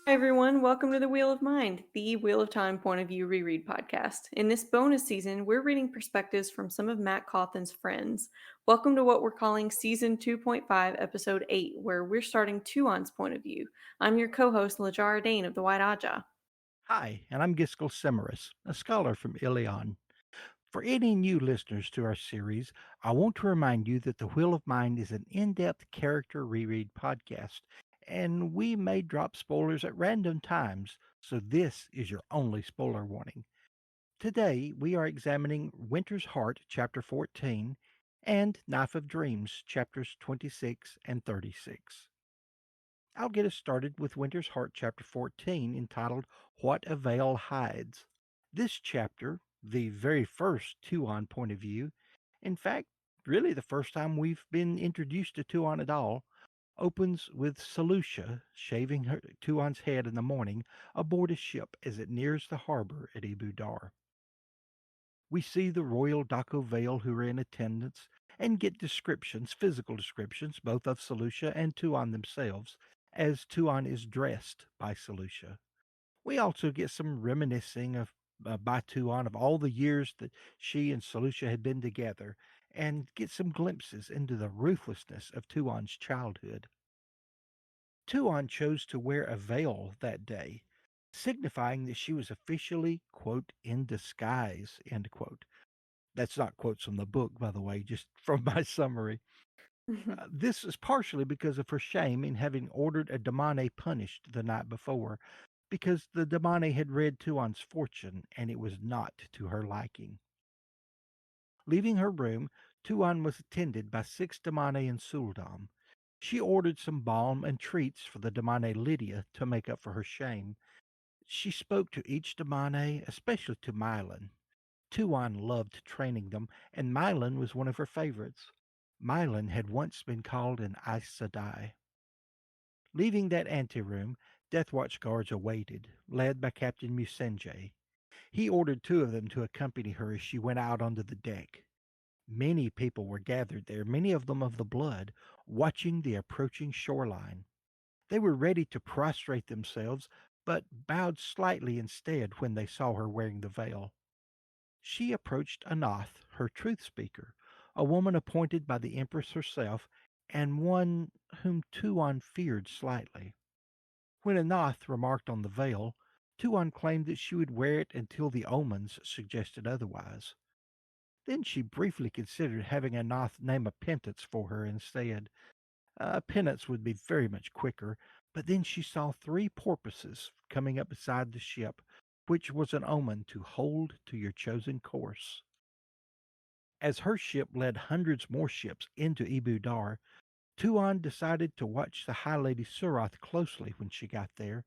Hi, everyone. Welcome to the Wheel of Mind, the Wheel of Time point of view reread podcast. In this bonus season, we're reading perspectives from some of Matt Cawthon's friends. Welcome to what we're calling Season 2.5, Episode 8, where we're starting Tuon's point of view. I'm your co host, Lajara Dane of the White Aja. Hi, and I'm Giskel Semerus, a scholar from Ilion. For any new listeners to our series, I want to remind you that The Wheel of Mind is an in depth character reread podcast, and we may drop spoilers at random times, so this is your only spoiler warning. Today, we are examining Winter's Heart, Chapter 14, and Knife of Dreams, Chapters 26 and 36. I'll get us started with Winter's Heart, Chapter 14, entitled What a Veil Hides. This chapter, the very first Tuon point of view, in fact, really the first time we've been introduced to Tuon at all, opens with Selucia shaving Tuon's head in the morning aboard a ship as it nears the harbor at Ibu Dar. We see the royal Daco Vale who are in attendance and get descriptions, physical descriptions, both of Selucia and Tuon themselves, as Tuon is dressed by Selucia. We also get some reminiscing of by Tuon of all the years that she and Selucia had been together, and get some glimpses into the ruthlessness of Tuon's childhood. Tuon chose to wear a veil that day, signifying that she was officially, quote, in disguise, end quote. That's not quotes from the book, by the way, just from my summary. This is partially because of her shame in having ordered a Damane punished the night before, because the Damane had read Tuon's fortune and it was not to her liking. Leaving her room, Tuon was attended by 6 Damane and Suldam. She ordered some balm and treats for the Damane Lydia to make up for her shame. She spoke to each Damane, especially to Mylan. Tuon loved training them, and Mylan was one of her favorites. Mylan had once been called an Aes Sedai. Leaving that anteroom, Death Watch guards awaited, led by Captain Musenge. He ordered 2 of them to accompany her as she went out onto the deck. Many people were gathered there, many of them of the blood, watching the approaching shoreline. They were ready to prostrate themselves, but bowed slightly instead when they saw her wearing the veil. She approached Anath, her truth speaker, a woman appointed by the Empress herself, and one whom Tuon feared slightly. When Anath remarked on the veil, Tuon claimed that she would wear it until the omens suggested otherwise. Then she briefly considered having Anath name a penance for her instead. A penance would be very much quicker, but then she saw 3 porpoises coming up beside the ship, which was an omen to hold to your chosen course. As her ship led hundreds more ships into Ibu Dar, Tuon decided to watch the High Lady Suroth closely when she got there.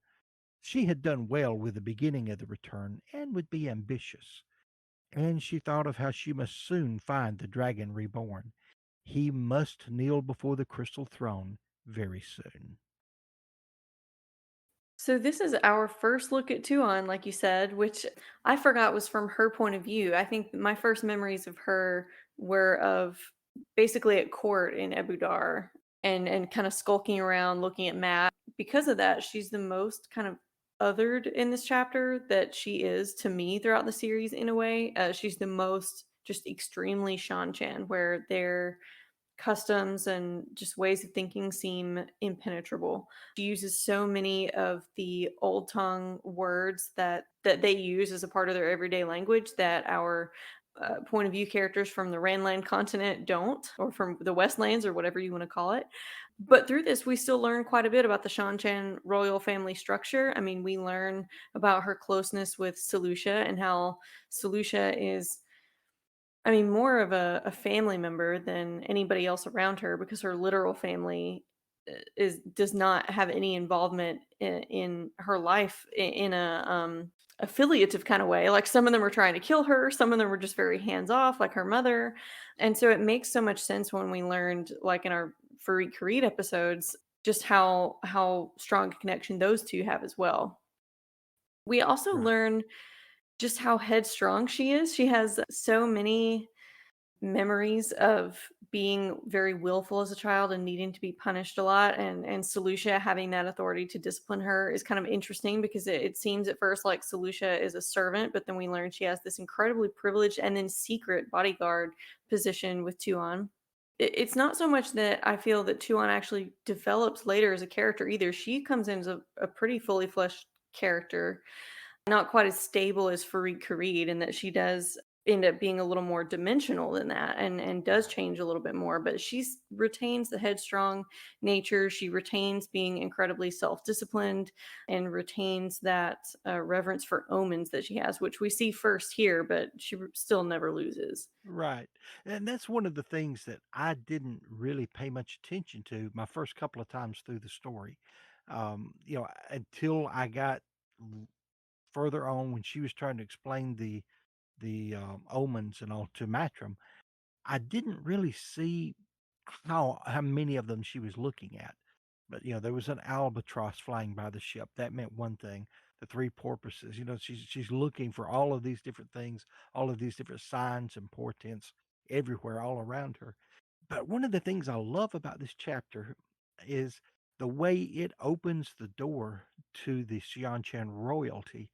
She had done well with the beginning of the return and would be ambitious, and she thought of how she must soon find the dragon reborn. He must kneel before the crystal throne very soon. So this is our first look at Tuon, like you said, which I forgot was from her point of view. I think my first memories of her were of basically at court in Ebudar and kind of skulking around looking at Matt. Because of that, she's the most kind of othered in this chapter that she is to me throughout the series in a way. She's the most just extremely Shan-Chan, where they're customs and just ways of thinking seem impenetrable. She uses so many of the old tongue words that they use as a part of their everyday language that our point of view characters from the Randland continent don't, or from the Westlands, or whatever you want to call it. But through this, we still learn quite a bit about the Shan-Chan royal family structure. I mean, we learn about her closeness with Selucia and how Selucia is, I mean, more of a family member than anybody else around her, because her literal family is does not have any involvement in her life in a affiliative kind of way. Like, some of them are trying to kill her, some of them were just very hands off, like her mother. And so it makes so much sense when we learned, like in our Furyk Karede episodes, just how strong a connection those two have as well. We also Right. learn just how headstrong she is. She has so many memories of being very willful as a child and needing to be punished a lot, and Solutia having that authority to discipline her is kind of interesting because it seems at first like Solutia is a servant, but then we learn she has this incredibly privileged and then secret bodyguard position with Tuon. It's not so much that I feel that Tuon actually develops later as a character either. She comes in as a pretty fully fleshed character, not quite as stable as Fareed Kareed, and that she does end up being a little more dimensional than that, and does change a little bit more, but she's retains the headstrong nature. She retains being incredibly self-disciplined and retains that reverence for omens that she has, which we see first here, but she still never loses. Right. And that's one of the things that I didn't really pay much attention to my first couple of times through the story. Until I got l- further on when she was trying to explain the omens and all to Matrim, I didn't really see how many of them she was looking at. But there was an albatross flying by the ship. That meant one thing. The three porpoises. She's looking for all of these different things, all of these different signs and portents everywhere, all around her. But one of the things I love about this chapter is the way it opens the door to the Xianchan royalty.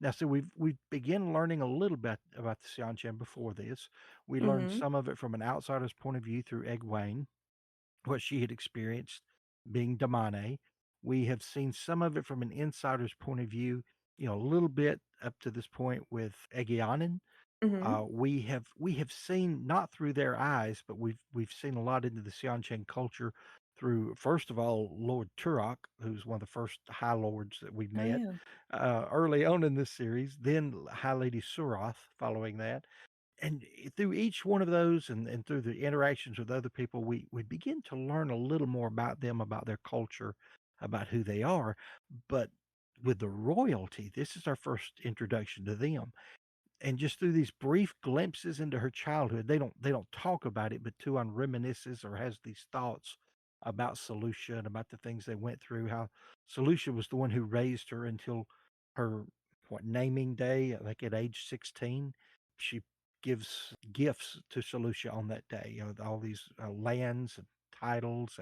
Now, so we begin learning a little bit about the Xianchan before this. We learned Mhm. some of it from an outsider's point of view through Egwene, what she had experienced being Damane. We have seen some of it from an insider's point of view, a little bit up to this point with Egeanin. Mhm. We have seen not through their eyes, but we've seen a lot into the Xianchen culture through first of all Lord Turok, who's one of the first High Lords that we Oh met yeah. early on in this series. Then High Lady Suroth following that, and through each one of those and through the interactions with other people, we begin to learn a little more about them, about their culture, about who they are. But with the royalty, this is our first introduction to them. And just through these brief glimpses into her childhood, they don't talk about it, but Tuan reminisces or has these thoughts about Solutia and about the things they went through, how Solutia was the one who raised her until her naming day, like at age 16. She gives gifts to Solutia on that day, all these lands and titles,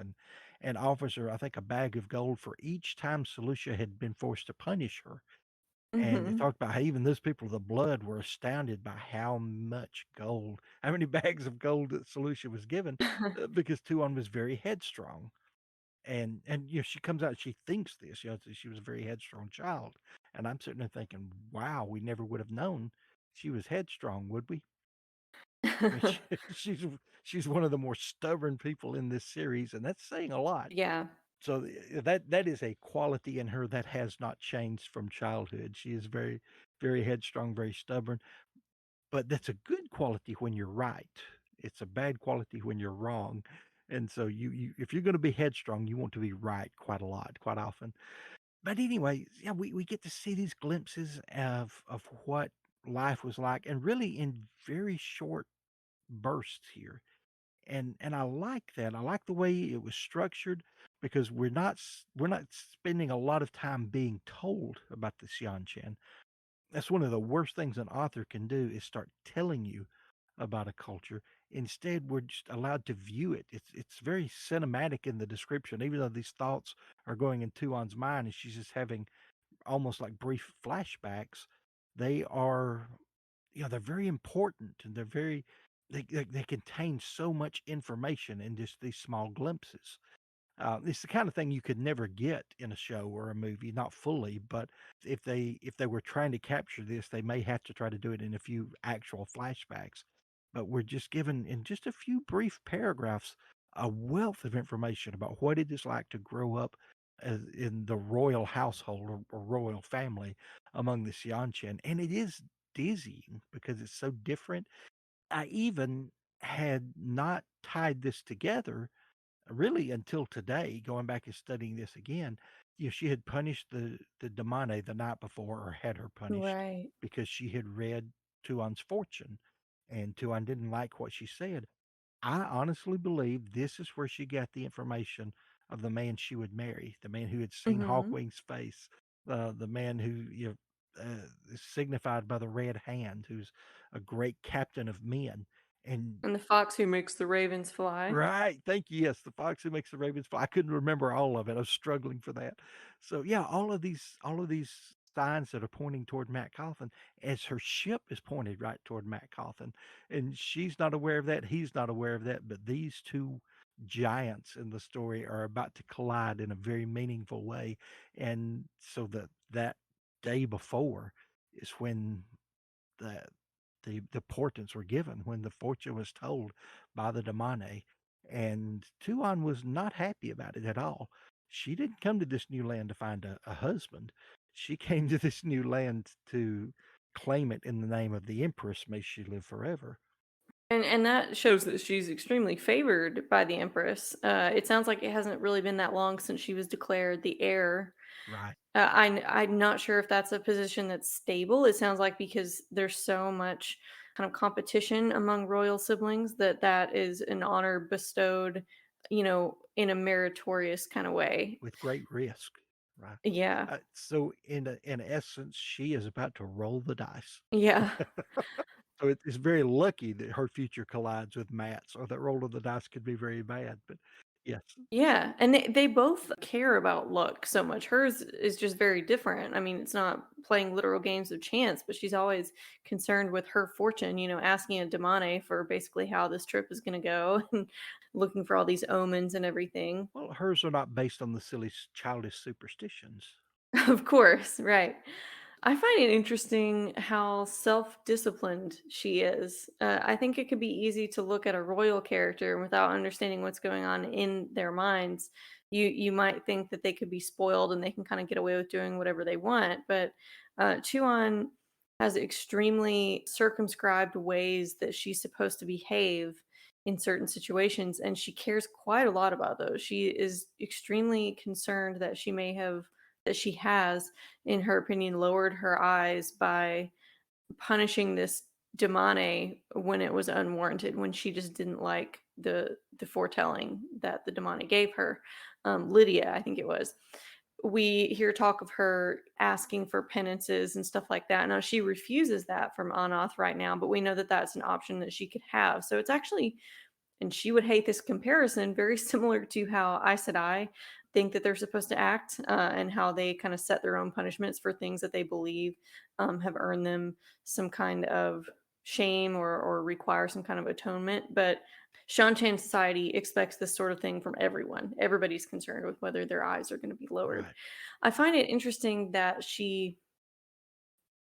and offers her, I think, a bag of gold for each time Solutia had been forced to punish her. And they Mhm. talked about how even those people of the blood were astounded by how much gold, how many bags of gold that Solution was given, because Tuon was very headstrong. And she comes out, she thinks this, that she was a very headstrong child. And I'm sitting there thinking, wow, we never would have known she was headstrong, would we? I mean, she's one of the more stubborn people in this series, and that's saying a lot. Yeah. So that is a quality in her that has not changed from childhood. She is very, very headstrong, very stubborn, but that's a good quality when you're right. It's a bad quality when you're wrong. And so you if you're going to be headstrong, you want to be right quite a lot, quite often. But anyway, yeah, we get to see these glimpses of what life was like, and really in very short bursts here. And I like that. I like the way it was structured because we're not spending a lot of time being told about the Xianchen. That's one of the worst things an author can do is start telling you about a culture. Instead, we're just allowed to view it. It's very cinematic in the description, even though these thoughts are going in Tuon's mind and she's just having almost like brief flashbacks. They are, they're very important and they contain so much information in just these small glimpses. It's the kind of thing you could never get in a show or a movie, not fully, but if they were trying to capture this, they may have to try to do it in a few actual flashbacks. But we're just given in just a few brief paragraphs a wealth of information about what it is like to grow up in the royal household or royal family among the Xianchen. And it is dizzying because it's so different. I even had not tied this together really until today, going back and studying this again. She had punished the Damane the night before, or had her punished Right. because she had read Tuan's fortune, and Tuan didn't like what she said. I honestly believe this is where she got the information of the man she would marry, the man who had seen Mhm. Hawkwing's face, the man who is signified by the red hand, who's a great captain of men. And And the fox who makes the ravens fly. right, thank you, yes, the fox who makes the ravens fly. I couldn't remember all of it, I was struggling for that. So, yeah, all of these signs that are pointing toward Matt Cawthon as her ship is pointed right toward Matt Cawthon, and she's not aware of that, he's not aware of that, but these 2 giants in the story are about to collide in a very meaningful way, and so that day before is when the the portents were given, when the fortune was told by the demone, and Tuon was not happy about it at all. She didn't come to this new land to find a husband. She came to this new land to claim it in the name of the empress. May she live forever. And that shows that she's extremely favored by the empress. It sounds like it hasn't really been that long since she was declared the heir. Right. I'm not sure if that's a position that's stable. It sounds like because there's so much kind of competition among royal siblings that that is an honor bestowed, in a meritorious kind of way. With great risk. Right. Yeah. So in essence, she is about to roll the dice. Yeah. So it's very lucky that her future collides with Matt's, or that roll of the dice could be very bad. But yes, Yeah, and they both care about luck so much. Hers is just very different. I mean, it's not playing literal games of chance, but she's always concerned with her fortune, asking a demone for basically how this trip is going to go and looking for all these omens and everything. well, hers are not based on the silly, childish superstitions. Of course, right. I find it interesting how self-disciplined she is. I think it could be easy to look at a royal character and without understanding what's going on in their minds. You might think that they could be spoiled and they can kind of get away with doing whatever they want. But Chuan has extremely circumscribed ways that she's supposed to behave in certain situations, and she cares quite a lot about those. She is extremely concerned that she has, in her opinion, lowered her eyes by punishing this demone when it was unwarranted, when she just didn't like the foretelling that the demone gave her. Lydia, I think it was. We hear talk of her asking for penances and stuff like that. Now she refuses that from Anoth right now, but we know that that's an option that she could have. So it's actually, and she would hate this comparison, very similar to how Aes Sedai think that they're supposed to act, and how they kind of set their own punishments for things that they believe have earned them some kind of shame or require some kind of atonement. But Shan-Chan society expects this sort of thing from everyone. Everybody's concerned with whether their eyes are going to be lowered. Right. I find it interesting that she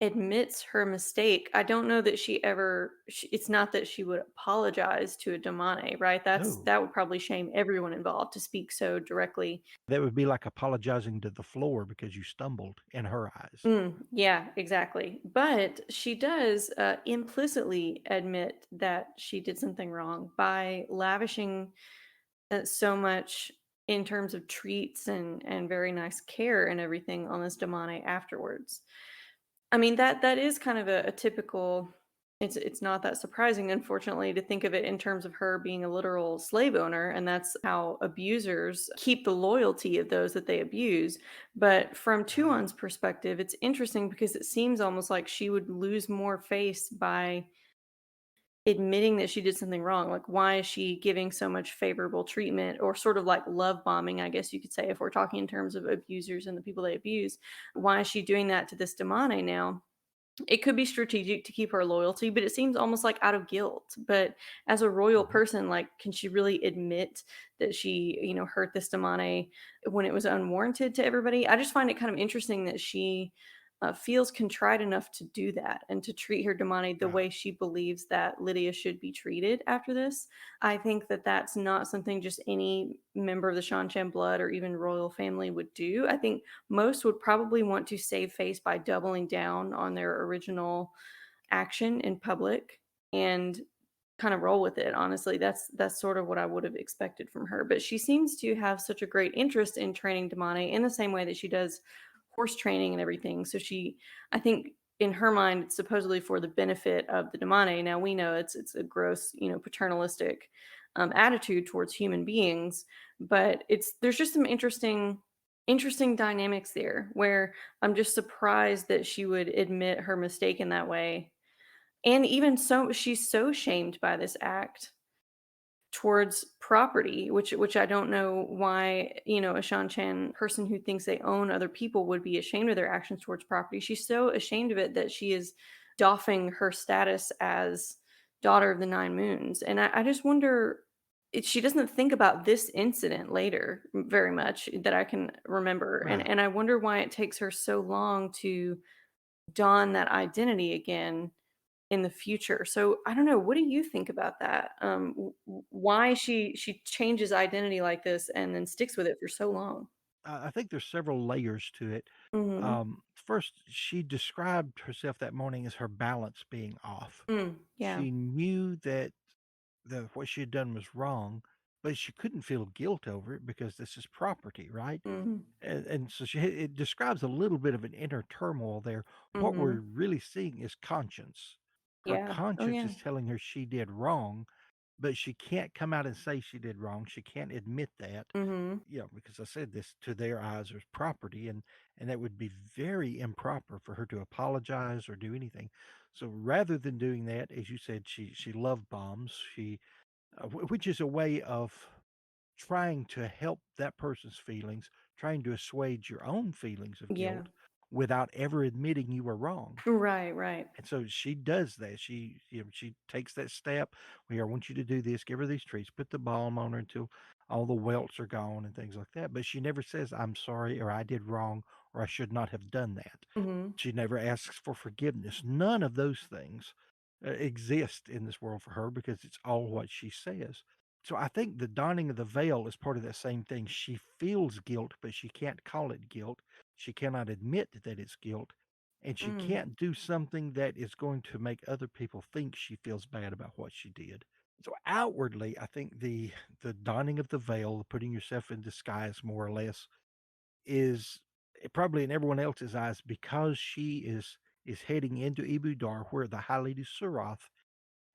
admits her mistake. I don't know that it's not that she would apologize to a demane, right? No, That would probably shame everyone involved to speak so directly. that would be like apologizing to the floor because you stumbled in her eyes. Yeah, exactly. But she does implicitly admit that she did something wrong by lavishing so much in terms of treats and very nice care and everything on this demane afterwards. I mean, that is kind of a typical. It's not that surprising, unfortunately, to think of it in terms of her being a literal slave owner, and that's how abusers keep the loyalty of those that they abuse. But from Right. Tuon's perspective, it's interesting because it seems almost like she would lose more face by admitting that she did something wrong. Like, why is she giving so much favorable treatment, or sort of like love bombing, I guess you could say, if we're talking in terms of abusers and the people they abuse? Why is she doing that to this demane now? It could be strategic to keep her loyalty, but it seems almost like out of guilt. But as a royal Mhm. person, like, can she really admit that she, hurt this demane when it was unwarranted to everybody? I just find it kind of interesting that she feels contrite enough to do that and to treat her demane the Right. way she believes that Lydia should be treated after this. I think that that's not something just any member of the Shan blood or even royal family would do. I think most would probably want to save face by doubling down on their original action in public and kind of roll with it. Honestly, that's sort of what I would have expected from her. But she seems to have such a great interest in training Damane in the same way that she does horse training and everything. So I think in her mind, it's supposedly for the benefit of the Damane. Now we know it's a gross, paternalistic attitude towards human beings, but there's just some interesting dynamics there where I'm just surprised that she would admit her mistake in that way. And even so she's so shamed by this act towards property, which I don't know why, a Shan-Chan person who thinks they own other people would be ashamed of their actions towards property. She's so ashamed of it that she is doffing her status as daughter of the Nine Moons. And I just wonder, she doesn't think about this incident later very much that I can remember. And Right. and I wonder why it takes her so long to don that identity again in the future. So I don't know, what do you think about that? Why she changes identity like this and then sticks with it for so long? I think there's several layers to it. Mhm. First, she described herself that morning as her balance being off. Yeah. She knew that what she had done was wrong, but she couldn't feel guilt over it because this is property, right? Mhm. And so it describes a little bit of an inner turmoil there. What we're Mhm. really seeing is conscience. Her Yeah. Oh, conscience yeah. is telling her she did wrong, but she can't come out and say she did wrong. She can't admit that, Mhm. because I said this to their eyes is property, and that would be very improper for her to apologize or do anything. So rather than doing that, as you said, she love bombs. Which is a way of trying to help that person's feelings, trying to assuage your own feelings of Yeah. guilt without ever admitting you were wrong. Right, right. And so she does that. She takes that step. We I want you to do this, give her these treats, put the balm on her until all the welts are gone and things like that. But she never says, I'm sorry, or I did wrong, or I should not have done that. Mhm. She never asks for forgiveness. None of those things exist in this world for her because it's all what she says. So I think the donning of the veil is part of that same thing. She feels guilt, but she can't call it guilt. She cannot admit that it's guilt. And she Mm. can't do something that is going to make other people think she feels bad about what she did. So outwardly, I think the donning of the veil, the putting yourself in disguise more or less, is probably in everyone else's eyes because she is heading into Ibudar, where the High Lady Suroth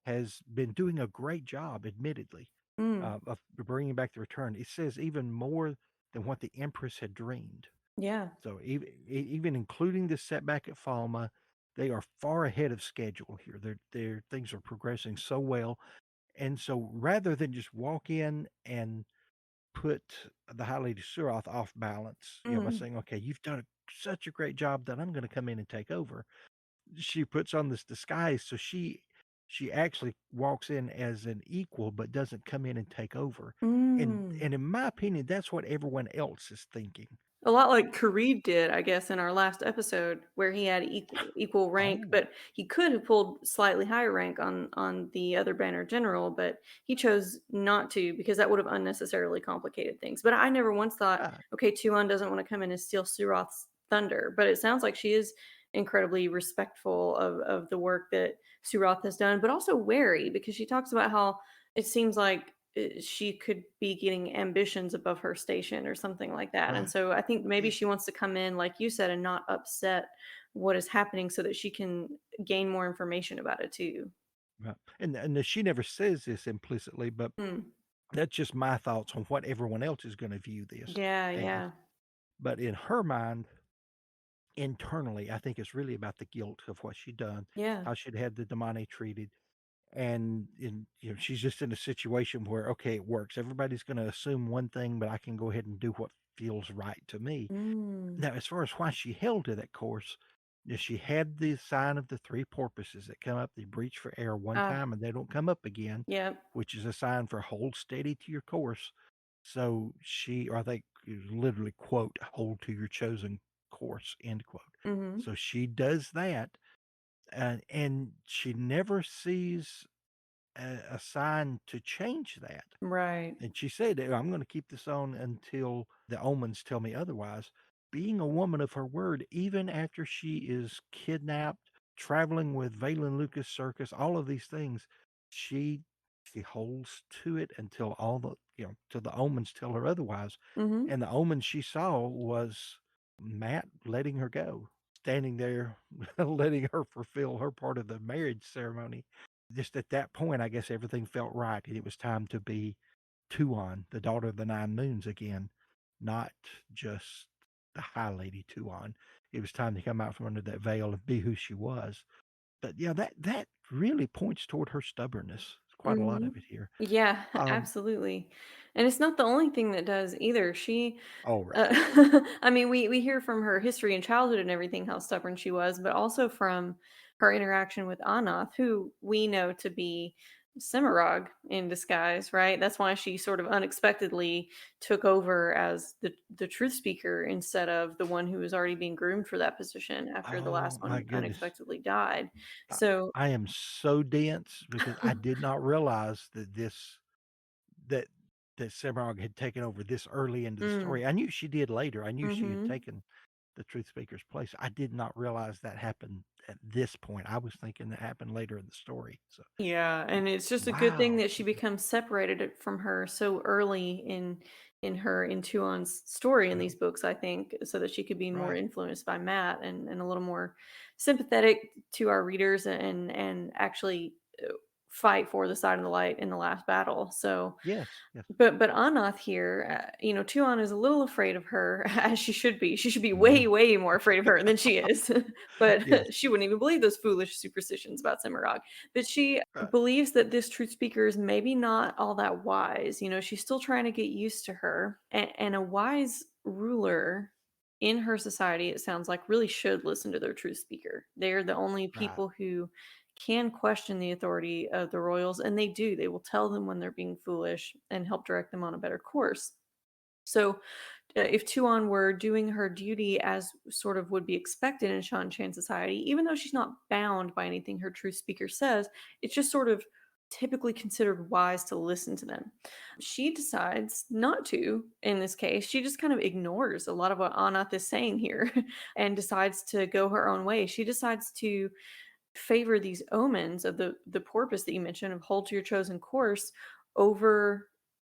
has been doing a great job, admittedly, Mm. of bringing back the return. It says even more than what the Empress had dreamed. Yeah. So even including this setback at Falma, they are far ahead of schedule here. Their things are progressing so well, and so rather than just walk in and put the High Lady Suroth off balance, by Mm. saying, "Okay, you've done such a great job that I'm gonna come in and take over." She puts on this disguise, so she actually walks in as an equal, but doesn't come in and take over. Mm. And in my opinion, that's what everyone else is thinking. A lot like Karede did, I guess, in our last episode where he had equal rank, Oh, but he could have pulled slightly higher rank on the other banner general, but he chose not to because that would have unnecessarily complicated things. But I never once thought, right. okay, Tuon doesn't want to come in and steal Suroth's thunder, but it sounds like she is incredibly respectful of the work that Suroth has done, but also wary because she talks about how it seems like she could be getting ambitions above her station or something like that. And Right. so I think maybe It she wants to come in, like you said, and not upset what is happening so that she can gain more information about it too. right. And she never says this implicitly, but Mm. that's just my thoughts on what everyone else is gonna view this Yeah, as. yeah. But in her mind, internally, I think it's really about the guilt of what she done, Yeah. how she'd had the Damane treated. And she's just in a situation where, okay, it works. Everybody's going to assume one thing, but I can go ahead and do what feels right to me. Mm. Now, as far as why she held to that course, she had the sign of the three porpoises that come up. They breach for air one Ah, time and they don't come up again, yep. which is a sign for hold steady to your course. So or I think literally quote, hold to your chosen course, end quote. Mhm. So she does that, and she never sees a sign to change that. Right. And she said, I'm going to keep this on until the omens tell me otherwise. Being a woman of her word, even after she is kidnapped, traveling with Valen Lucas Circus, all of these things, she she holds to it until all the till the omens tell her otherwise. Mhm. And the omen she saw was Matt letting her go, standing there, letting her fulfill her part of the marriage ceremony. Just at that point, I guess everything felt right, and it was time to be Tuon, the daughter of the Nine Moons again, not just the High Lady Tuon. It was time to come out from under that veil and be who she was. But yeah, that really points toward her stubbornness. Quite a lot Mhm. of it here. Yeah, Um, absolutely. And it's not the only thing that does either. oh, right. Uh, I mean, we hear from her history and childhood and everything how stubborn she was, but also from her interaction with Anath, who we know to be Cimarog in disguise, right? That's why she sort of unexpectedly took over as the truth speaker instead of the one who was already being groomed for that position after the Oh last my one goodness. unexpectedly died. I So, I am so dense because I did not realize that that Semirog had taken over this early into the mm, story. I knew she did later. I knew she had mhm. taken the truth speaker's place. I did not realize that happened at this point. I was thinking that happened later in the story. So, Yeah, and it's just a good thing wow. that she becomes separated from her so early in Tuon's story in Yeah, these books, I think, so that she could be more right. influenced by Matt and a little more sympathetic to our readers and actually fight for the side of the light in the last battle. So Yes, yes. but Anath here, Tuon is a little afraid of her, as she should be. She should be way, Mhm. way more afraid of her than she is. Yes, But she wouldn't even believe those foolish superstitions about Cimarog. But she right, believes that this truth speaker is maybe not all that wise. She's still trying to get used to her. And a wise ruler in her society, it sounds like, really should listen to their truth speaker. They're the only right. people who can question the authority of the royals, and they do. They will tell them when they're being foolish and help direct them on a better course. So, if Tuon were doing her duty as sort of would be expected in Shan Chan society, even though she's not bound by anything her truth speaker says, it's just sort of typically considered wise to listen to them. She decides not to in this case. She just kind of ignores a lot of what Anath is saying here and decides to go her own way. She decides to favor these omens of the porpoise that you mentioned of hold to your chosen course over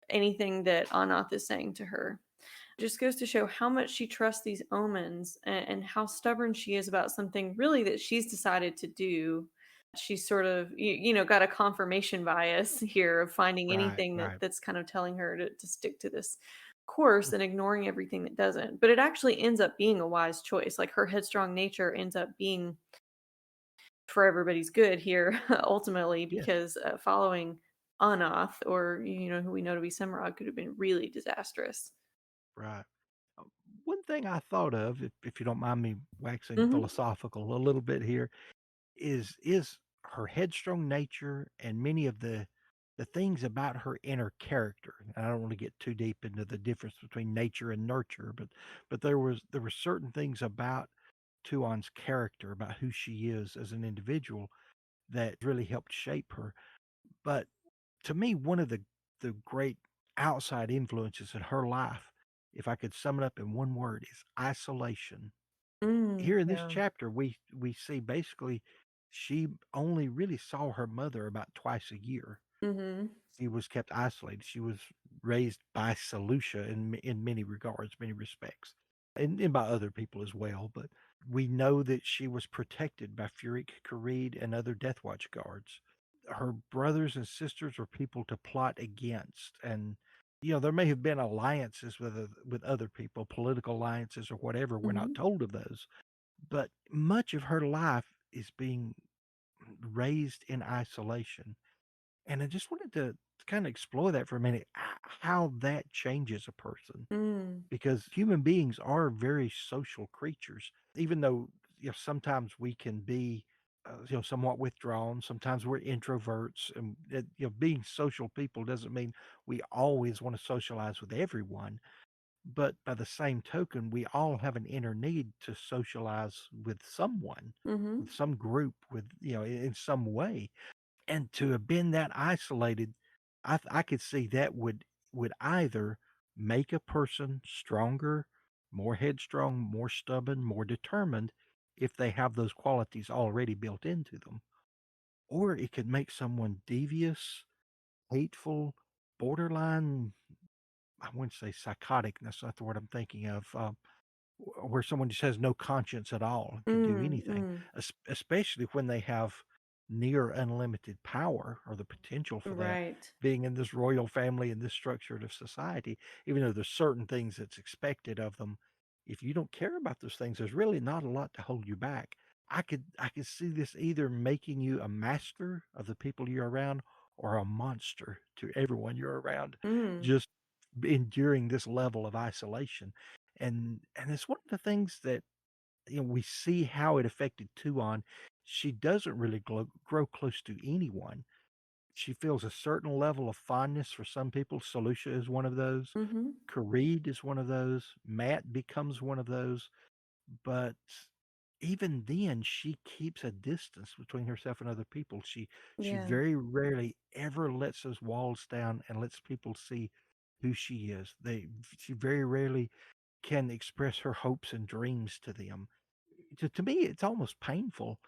anything that Anath is saying to her. It just goes to show how much she trusts these omens and how stubborn she is about something really that she's decided to do. She's sort of got a confirmation bias here of finding Right, anything right. that's kind of telling her to stick to this course and ignoring everything that doesn't. But it actually ends up being a wise choice. Like her headstrong nature ends up being for everybody's good here ultimately Yes, because following Anath or who we know to be Semrod could have been really disastrous. right. Uh, One thing I thought of, if you don't mind me waxing Mhm. philosophical a little bit here, is her headstrong nature and many of the things about her inner character. And I don't want to get too deep into the difference between nature and nurture, but there were certain things about Tuon's character, about who she is as an individual, that really helped shape her. But to me, one of the great outside influences in her life, if I could sum it up in one word, is isolation. Here in this Yeah. chapter, we see basically she only really saw her mother about twice a year. Mhm. She was kept isolated. She was raised by Selucia in many regards, many respects, and by other people as well. But we know that she was protected by Furyk Karede and other Death Watch guards. Her brothers and sisters were people to plot against, and there may have been alliances with other people, political alliances or whatever. We're not Mhm. told of those, but much of her life is being raised in isolation. And I just wanted to kind of explore that for a minute, how that changes a person. Mm. Because human beings are very social creatures, even though sometimes we can be somewhat withdrawn. Sometimes we're introverts, and being social people doesn't mean we always want to socialize with everyone. But by the same token, we all have an inner need to socialize with someone, with Mhm. some group, with in some way. And to have been that isolated, I could see that would either make a person stronger, more headstrong, more stubborn, more determined if they have those qualities already built into them, or it could make someone devious, hateful, borderline. I wouldn't say psychotic. That's not the word I'm thinking of. Where someone just has no conscience at all, could do Mm. anything, Mm. especially when they have near unlimited power or the potential for that, Right. being in this royal family and this structured of society, even though there's certain things that's expected of them. If you don't care about those things, there's really not a lot to hold you back. I could see this either making you a master of the people you're around or a monster to everyone you're around, Mm. just enduring this level of isolation. And it's one of the things that we see how it affected Tuon. She doesn't really grow close to anyone. She feels a certain level of fondness for some people. Solutia is one of those. Mhm. Kareed is one of those. Matt becomes one of those. But even then, she keeps a distance between herself and other people. She Yeah. very rarely ever lets those walls down and lets people see who she is. She very rarely can express her hopes and dreams to them. To me, it's almost painful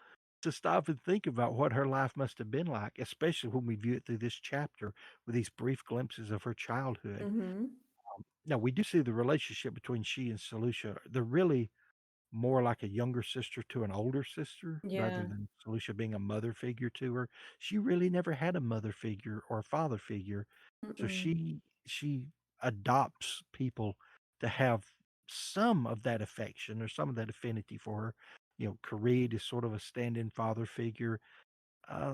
to stop and think about what her life must have been like, especially when we view it through this chapter with these brief glimpses of her childhood. Mhm. Now, we do see the relationship between she and Solutia. They're really more like a younger sister to an older sister rather Yeah. than Solutia being a mother figure to her. She really never had a mother figure or a father figure. So Mm-mm. she adopts people to have some of that affection or some of that affinity for her. Kareed is sort of a stand-in father figure.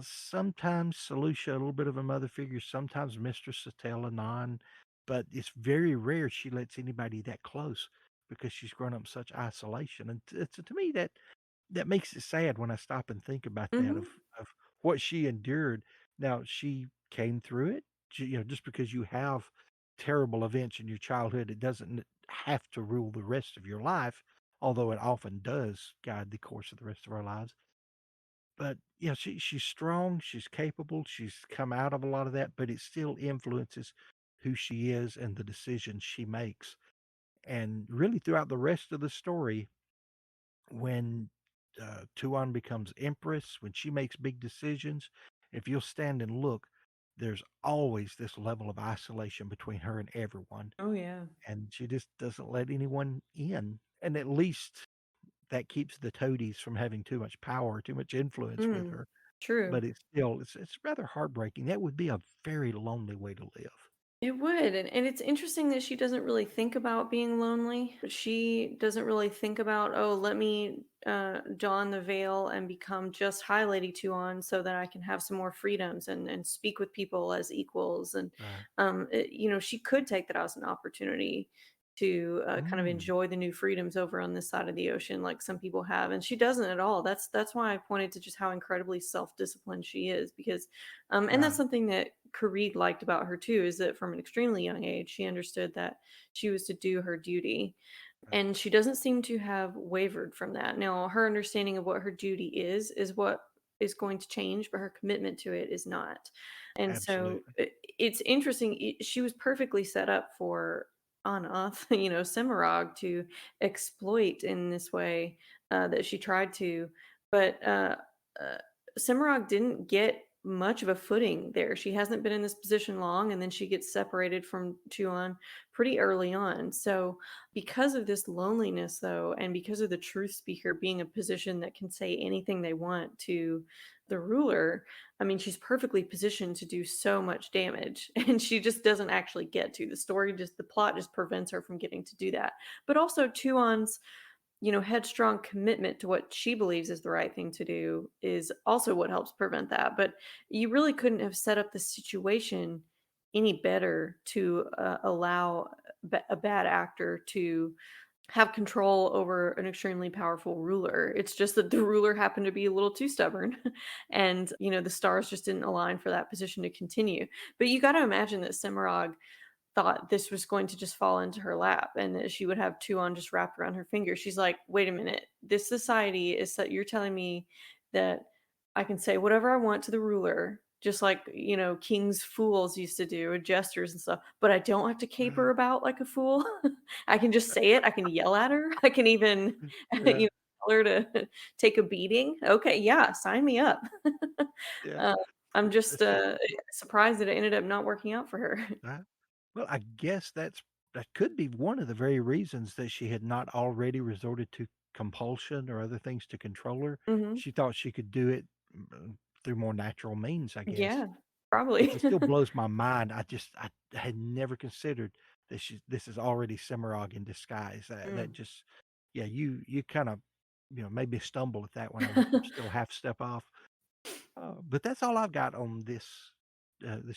Sometimes Solutia, a little bit of a mother figure, sometimes Mistress Satella non, but it's very rare she lets anybody that close because she's grown up in such isolation. And to me, that makes it sad when I stop and think about that Mhm. of what she endured. Now she came through it. Just because you have terrible events in your childhood, it doesn't have to rule the rest of your life, although it often does guide the course of the rest of our lives. But, she's strong, she's capable, she's come out of a lot of that, but it still influences who she is and the decisions she makes. And really throughout the rest of the story, when, Tuon becomes empress, when she makes big decisions, if you'll stand and look, there's always this level of isolation between her and everyone, Oh, yeah. and she just doesn't let anyone in. And at least that keeps the toadies from having too much power, too much influence with Mm. her. True. But it's rather heartbreaking. That would be a very lonely way to live. It would, and it's interesting that she doesn't really think about being lonely. She doesn't really think about, "Oh, let me, don the veil and become just High Lady Tuon so that I can have some more freedoms and speak with people as equals," and, Right. she could take that as an opportunity to, kind of Mm, enjoy the new freedoms over on this side of the ocean like some people have, and she doesn't at all. That's why I pointed to just how incredibly self-disciplined she is because and that's right, something that Kareed liked about her too, is that from an extremely young age, she understood that she was to do her duty. right. And she doesn't seem to have wavered from that. Now, her understanding of what her duty is what is going to change, but her commitment to it is not. And so Absolutely. it's interesting. She was perfectly set up for Anath, Semirog to exploit in this way that she tried to. But uh, Semirog didn't get much of a footing there. She hasn't been in this position long, and then she gets separated from Tuon pretty early on. So, because of this loneliness, though, and because of the truth speaker being a position that can say anything they want to the ruler, I mean, she's perfectly positioned to do so much damage, and she just doesn't actually get to. The plot just prevents her from getting to do that. But also, Tuon's headstrong commitment to what she believes is the right thing to do is also what helps prevent that. But you really couldn't have set up the situation any better to allow a bad actor to have control over an extremely powerful ruler. It's just that the ruler happened to be a little too stubborn and the stars just didn't align for that position to continue. But you got to imagine that Semirog thought this was going to just fall into her lap and that she would have Tuon just wrapped around her finger. She's like, wait a minute, this society is that you're telling me that I can say whatever I want to the ruler, just like, kings fools used to do, and jesters and stuff, but I don't have to caper Right. about like a fool. I can just say it. I can yell at her. I can even, Yeah, tell her to take a beating. Okay, yeah, sign me up. yeah. uh, I'm just It's just surprised that it ended up not working out for her. right. Well, I guess that could be one of the very reasons that she had not already resorted to compulsion or other things to control her. Mhm. She thought she could do it through more natural means, I guess. Yeah, probably. It still blows my mind. I had never considered this is already Cimarron in disguise. That Mm. just yeah, you kind of maybe stumble at that one. I'm still half step off. But that's all I've got on this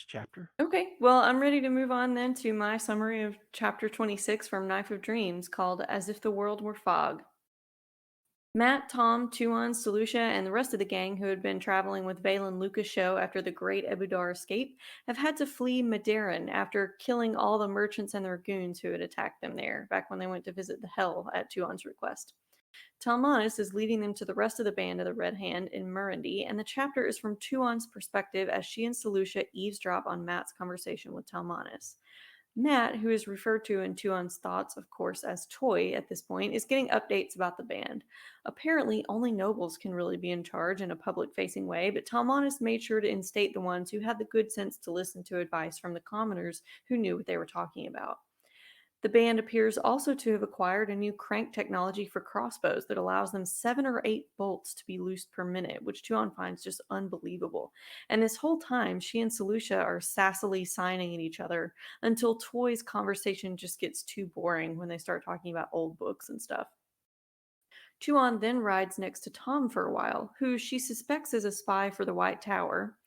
chapter. Okay, well, I'm ready to move on then to my summary of chapter 26 from Knife of Dreams called As If the World Were Fog. Matt, Tom, Tuon, Selucia, and the rest of the gang who had been traveling with Valen Lucas show after the Great Ebudar escape have had to flee Madarin after killing all the merchants and their goons who had attacked them there back when they went to visit the Hell at Tuon's request. Talmanis is leading them to the rest of the band of the Red Hand in Murundi, and the chapter is from Tuon's perspective as she and Selucia eavesdrop on Matt's conversation with Talmanis. Matt, who is referred to in Tuon's thoughts, of course, as Toy at this point, is getting updates about the band. Apparently, only nobles can really be in charge in a public facing way, but Talmanis made sure to instate the ones who had the good sense to listen to advice from the commoners who knew what they were talking about. The band appears also to have acquired a new crank technology for crossbows that allows them 7 or 8 bolts to be loosed per minute, which Tuon finds just unbelievable. And this whole time, she and Selucia are sassily signing at each other until Toy's conversation just gets too boring when they start talking about old books and stuff. Tuon then rides next to Tom for a while, who she suspects is a spy for the White Tower.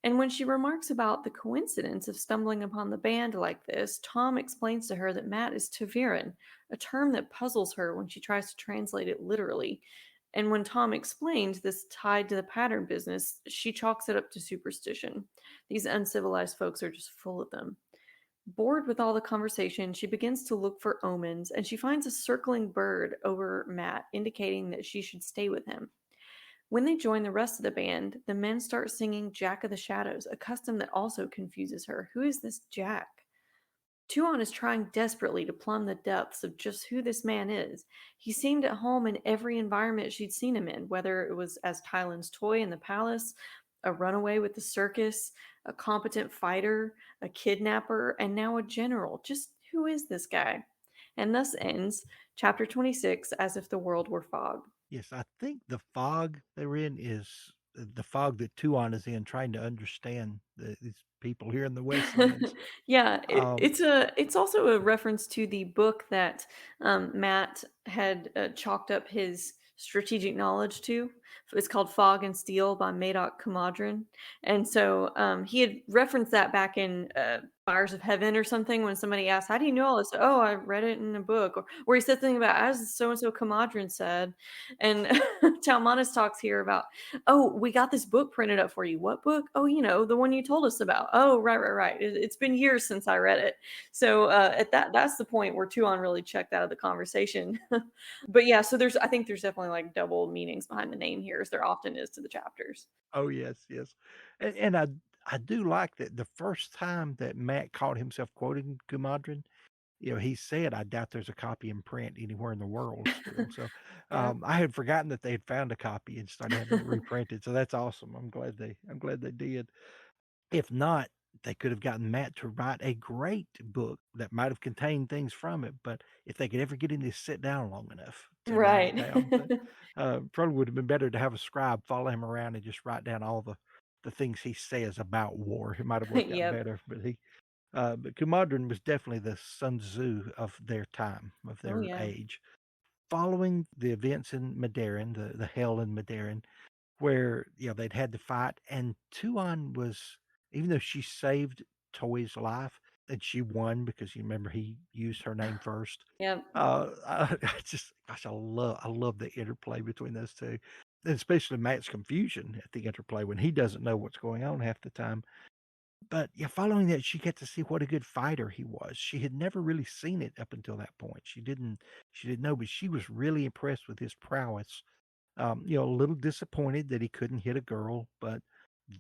And when she remarks about the coincidence of stumbling upon the band like this, Tom explains to her that Matt is Taviran, a term that puzzles her when she tries to translate it literally. And when Tom explains this tied to the pattern business, she chalks it up to superstition. These uncivilized folks are just full of them. Bored with all the conversation, she begins to look for omens, and she finds a circling bird over Matt, indicating that she should stay with him. When they join the rest of the band, the men start singing Jack of the Shadows, a custom that also confuses her. Who is this Jack? Tuon is trying desperately to plumb the depths of just who this man is. He seemed at home in every environment she'd seen him in, whether it was as Tylan's toy in the palace, a runaway with the circus, a competent fighter, a kidnapper, and now a general. Just who is this guy? And thus ends chapter 26 as if the world were fog. Yes, I think the fog they're in is the fog that Tuon is in, trying to understand these people here in the Westlands. Yeah, Um, it's also a reference to the book that Matt had chalked up his strategic knowledge to. It's called Fog and Steel by Madoc Comadrin, and so he had referenced that back in Fires of Heaven or something when somebody asked, "How do you know all this?" Oh, I read it in a book, or where he said something about as so and so Comadrin said, and Talmanis talks here about, "Oh, we got this book printed up for you." What book? Oh, the one you told us about. Oh, right, right, right. It's been years since I read it. So at that's the point where Tuon really checked out of the conversation. But yeah, so I think there's definitely like double meanings behind the name here, as there often is to the chapters. oh yes, yes, and I do like that the first time that Matt caught himself quoting Gumadrin, he said, "I doubt there's a copy in print anywhere in the world still." So Yeah. I had forgotten that they had found a copy and started having it reprinted. So that's awesome. I'm glad they did. If not, they could have gotten Matt to write a great book that might have contained things from it, but if they could ever get him to sit down long enough to write it Right. down, but, probably would have been better to have a scribe follow him around and just write down all the things he says about war. It might have worked out Yep. better, but Kumadrin was definitely the Sun Tzu of their time, of Oh their yeah. age. Following the events in Madarin, the hell in Madarin, where, they'd had to fight, and Tuon was, even though she saved Toy's life and she won because you remember he used her name first, Yep. I just gosh, I love the interplay between those 2, and especially Matt's confusion at the interplay when he doesn't know what's going on half the time. But, yeah, following that, she got to see what a good fighter he was. She had never really seen it up until that point. She didn't know, but she was really impressed with his prowess. A little disappointed that he couldn't hit a girl, but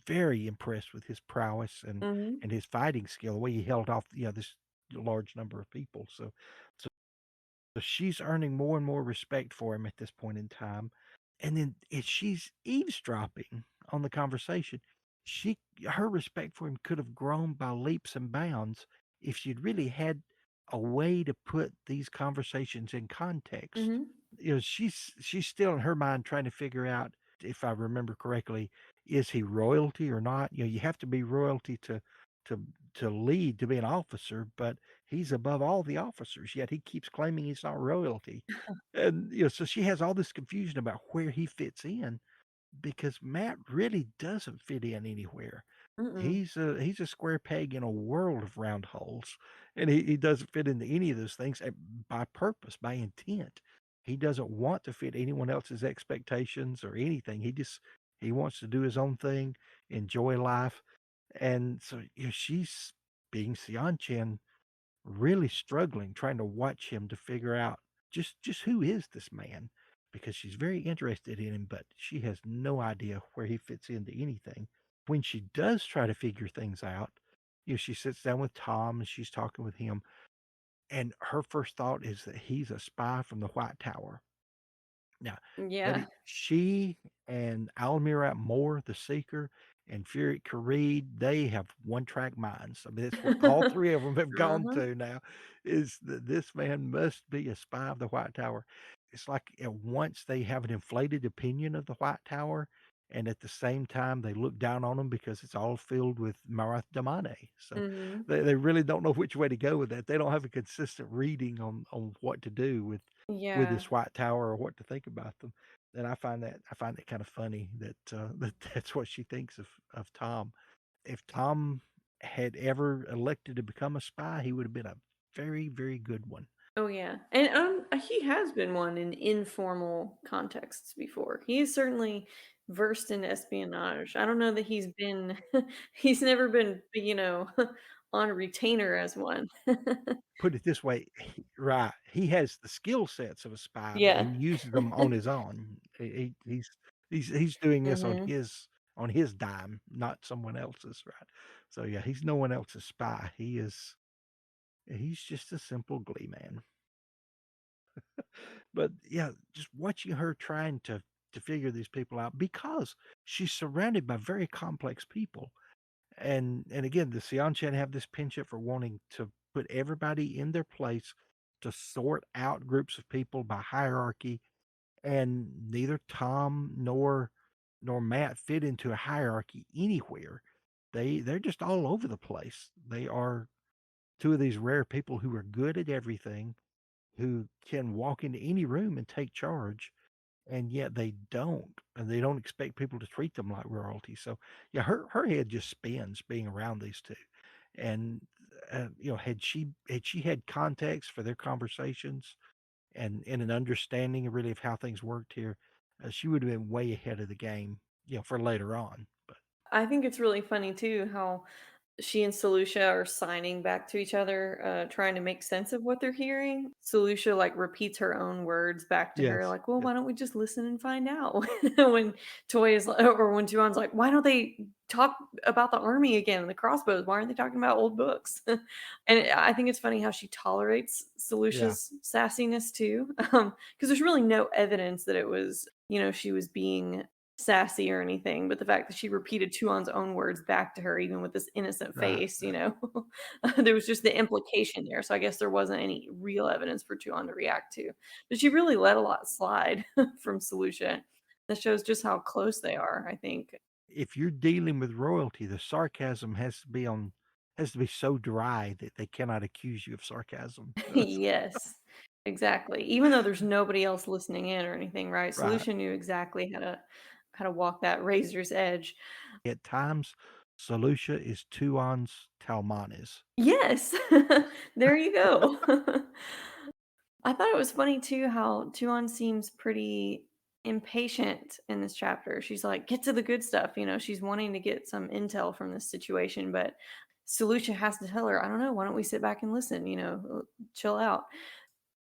very impressed with his prowess Hmm. and his fighting skill, the way he held off, this large number of people. So she's earning more and more respect for him at this point in time. And then if she's eavesdropping on the conversation, she her respect for him could have grown by leaps and bounds if she'd really had a way to put these conversations in context. Hmm. She's still in her mind trying to figure out, if I remember correctly, is he royalty or not? You have to be royalty to to lead, to be an officer, but he's above all the officers, yet he keeps claiming he's not royalty. And, so she has all this confusion about where he fits in because Matt really doesn't fit in anywhere. Mm-mm. He's a square peg in a world of round holes, and he doesn't fit into any of those things by purpose, by intent. He doesn't want to fit anyone else's expectations or anything. He wants to do his own thing, enjoy life, and so she's being Chen, really struggling, trying to watch him to figure out just who is this man, because she's very interested in him, but she has no idea where he fits into anything. When she does try to figure things out, she sits down with Tom and she's talking with him, and her first thought is that he's a spy from the White Tower. Now, Yeah. buddy, she and Almirat Moore, the Seeker, and Furyk Karede, they have one-track minds. I mean, that's what all 3 of them have gone Uh-huh. to now, is that this man must be a spy of the White Tower. It's like at once they have an inflated opinion of the White Tower, and at the same time, they look down on them because it's all filled with Marath Damane. So Mhm. they really don't know which way to go with that. They don't have a consistent reading on what to do with Yeah. this White Tower or what to think about them. And I find it kind of funny that that's what she thinks of Tom. If Tom had ever elected to become a spy, he would have been a very, very good one. Oh, yeah. And, he has been one in informal contexts before. He is certainly versed in espionage. I don't know that he's been he's never been, on retainer as one. Put it this way, right? He has the skill sets of a spy, but he Yeah. uses them on his own. He's doing this Mhm. on his dime, not someone else's, right? So yeah, he's no one else's spy. He's just a simple glee man. But yeah, just watching her trying to figure these people out because she's surrounded by very complex people. And again, the Seanchan have this penchant for wanting to put everybody in their place, to sort out groups of people by hierarchy, and neither Tom nor Matt fit into a hierarchy anywhere. They're just all over the place. They are two of these rare people who are good at everything, who can walk into any room and take charge, and yet they don't, and they don't expect people to treat them like royalty. So yeah, her head just spins being around these two. And had she had context for their conversations and an understanding really of how things worked here, she would have been way ahead of the game, for later on. But I think it's really funny too how she and Solutia are signing back to each other, trying to make sense of what they're hearing. Solutia like repeats her own words back to her, yes, like, "Well, yes, why don't we just listen and find out?" when Toy is or when Tuon's like, "Why don't they talk about the army again and the crossbows? Why aren't they talking about old books?" And I think it's funny how she tolerates yeah, Solutia's sassiness too, because there's really no evidence that it was, she was being sassy or anything, but the fact that she repeated Tuon's own words back to her, even with this innocent right, face, right. there was just the implication there. So I guess there wasn't any real evidence for Tuon to react to. But she really let a lot slide from Solution. That shows just how close they are, I think. If you're dealing with royalty, the sarcasm has to be so dry that they cannot accuse you of sarcasm. Yes, exactly. Even though there's nobody else listening in or anything, right? Right. Solution knew exactly how to walk that razor's edge. At times, Solutia is Tuon's Talmanes. Yes. There you go. I thought it was funny too how Tuon seems pretty impatient in this chapter. She's like, get to the good stuff. She's wanting to get some intel from this situation, but Solution has to tell her, I don't know, why don't we sit back and listen? Chill out.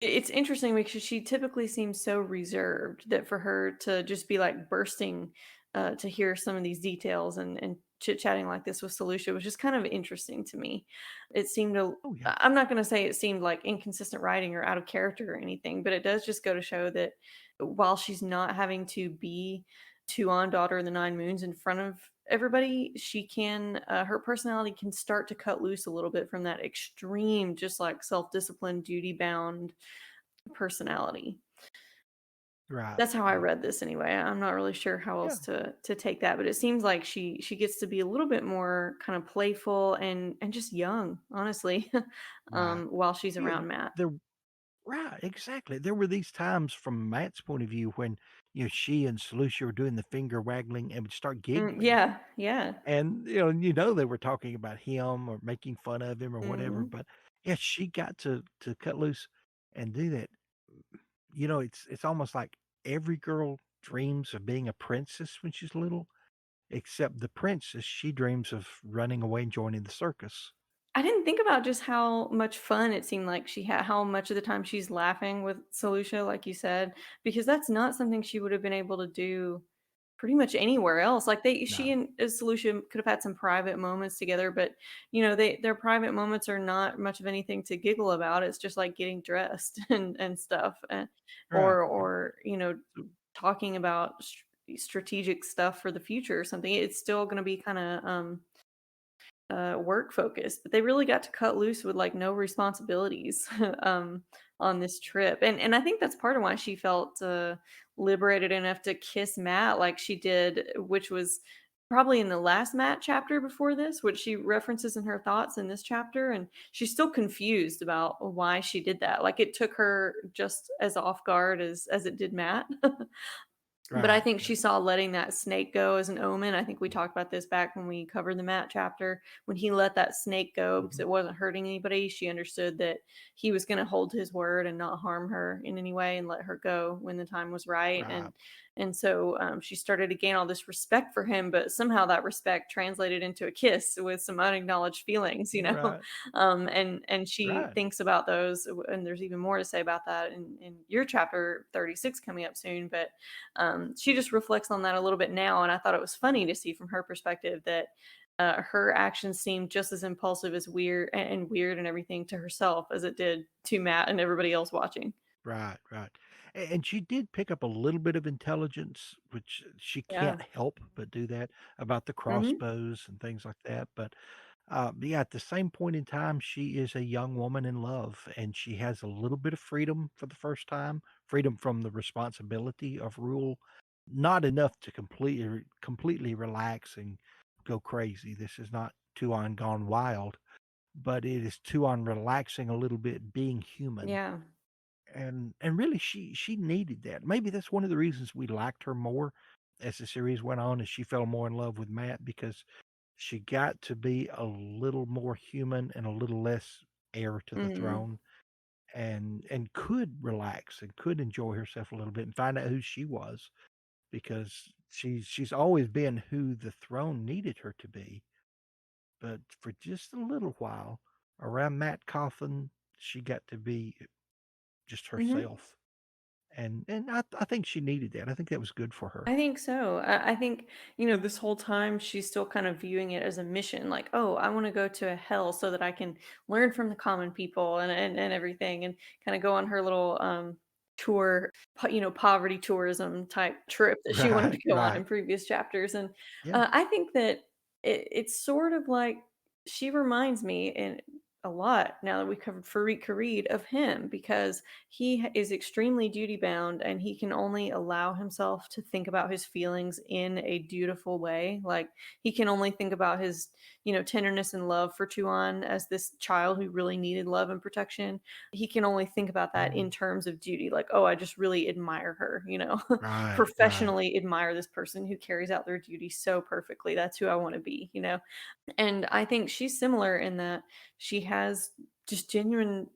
It's interesting because she typically seems so reserved that for her to just be like bursting to hear some of these details and chit chatting like this with Solution was just kind of interesting to me. It seemed to, Oh, yeah. I'm not going to say it seemed like inconsistent writing or out of character or anything, but it does just go to show that while she's not having to be Tuon, Daughter of the Nine Moons, in front of everybody, she can, her personality can start to cut loose a little bit from that extreme, just like self disciplined, duty bound personality. Right, That's how I right. read this anyway. I'm not really sure how Yeah, else to take that, but it seems like she gets to be a little bit more kind of playful and just young, honestly, right. while she's Yeah, around Matt. there right, exactly. There were these times from Matt's point of view when, she and Solutia were doing the finger waggling and would start giggling. Yeah, yeah. And, they were talking about him or making fun of him or whatever, Mhm. but, yeah, she got to cut loose and do that. It's almost like every girl dreams of being a princess when she's little, except the princess, she dreams of running away and joining the circus. I didn't think about just how much fun it seemed like she had how much of the time she's laughing with Solutia, like you said, because that's not something she would have been able to do pretty much anywhere else. Like she No. and Solutia could have had some private moments together, but their private moments are not much of anything to giggle about. It's just like getting dressed and stuff, Right, right. or So talking about strategic stuff for the future or something. It's still going to be kind of work focused, but they really got to cut loose with like no responsibilities on this trip, and I think that's part of why she felt liberated enough to kiss Matt like she did, which was probably in the last Matt chapter before this, which she references in her thoughts in this chapter, and she's still confused about why she did that. Like it took her just as off guard as it did Matt. But I right, think she right. saw letting that snake go as an omen. I think we talked about this back when we covered the Matt chapter. When he let that snake go because Mhm. it wasn't hurting anybody, she understood that he was going to hold his word and not harm her in any way and let her go when the time was right. Right. And so she started to gain all this respect for him, but somehow that respect translated into a kiss with some unacknowledged feelings, Right, and she right. thinks about those, and there's even more to say about that in your chapter 36 coming up soon, but she just reflects on that a little bit now, and I thought it was funny to see from her perspective that her actions seemed just as impulsive as weird and everything to herself as it did to Matt and everybody else watching. Right, right. And she did pick up a little bit of intelligence, which she Yeah. can't help but do that about the Hmm. crossbows and things like that. But yeah, at the same point in time, she is a young woman in love, and she has a little bit of freedom for the first time, freedom from the responsibility of rule, not enough to completely relax and go crazy. This is not Tuon gone wild, but it is Tuon relaxing a little bit, being human. Yeah. And really she needed that. Maybe that's one of the reasons we liked her more as the series went on, as she fell more in love with Matt, because she got to be a little more human and a little less heir to the Hmm. throne, and could relax and could enjoy herself a little bit and find out who she was, because she's always been who the throne needed her to be. But for just a little while around Matt Coffin, she got to be just Hmm. herself. And I think she needed that. I think that was good for her. I think so. I think, this whole time she's still kind of viewing it as a mission, like, oh, I want to go to a hell so that I can learn from the common people and everything, and kind of go on her little tour, poverty tourism type trip that she wanted Right, to go on right. in previous chapters. And Yeah. I think that it's sort of like she reminds me a lot now that we covered Farik Kareed of him, because is extremely duty bound and he can only allow himself to think about his feelings in a dutiful way. Like he can only think about his, tenderness and love for Tuan as this child who really needed love and protection. He can only think about that in Mhm. terms of duty. Like, oh, I just really admire her, Right, right, professionally admire this person who carries out their duty so perfectly. That's who I want to be. And I think she's similar in that she has just genuine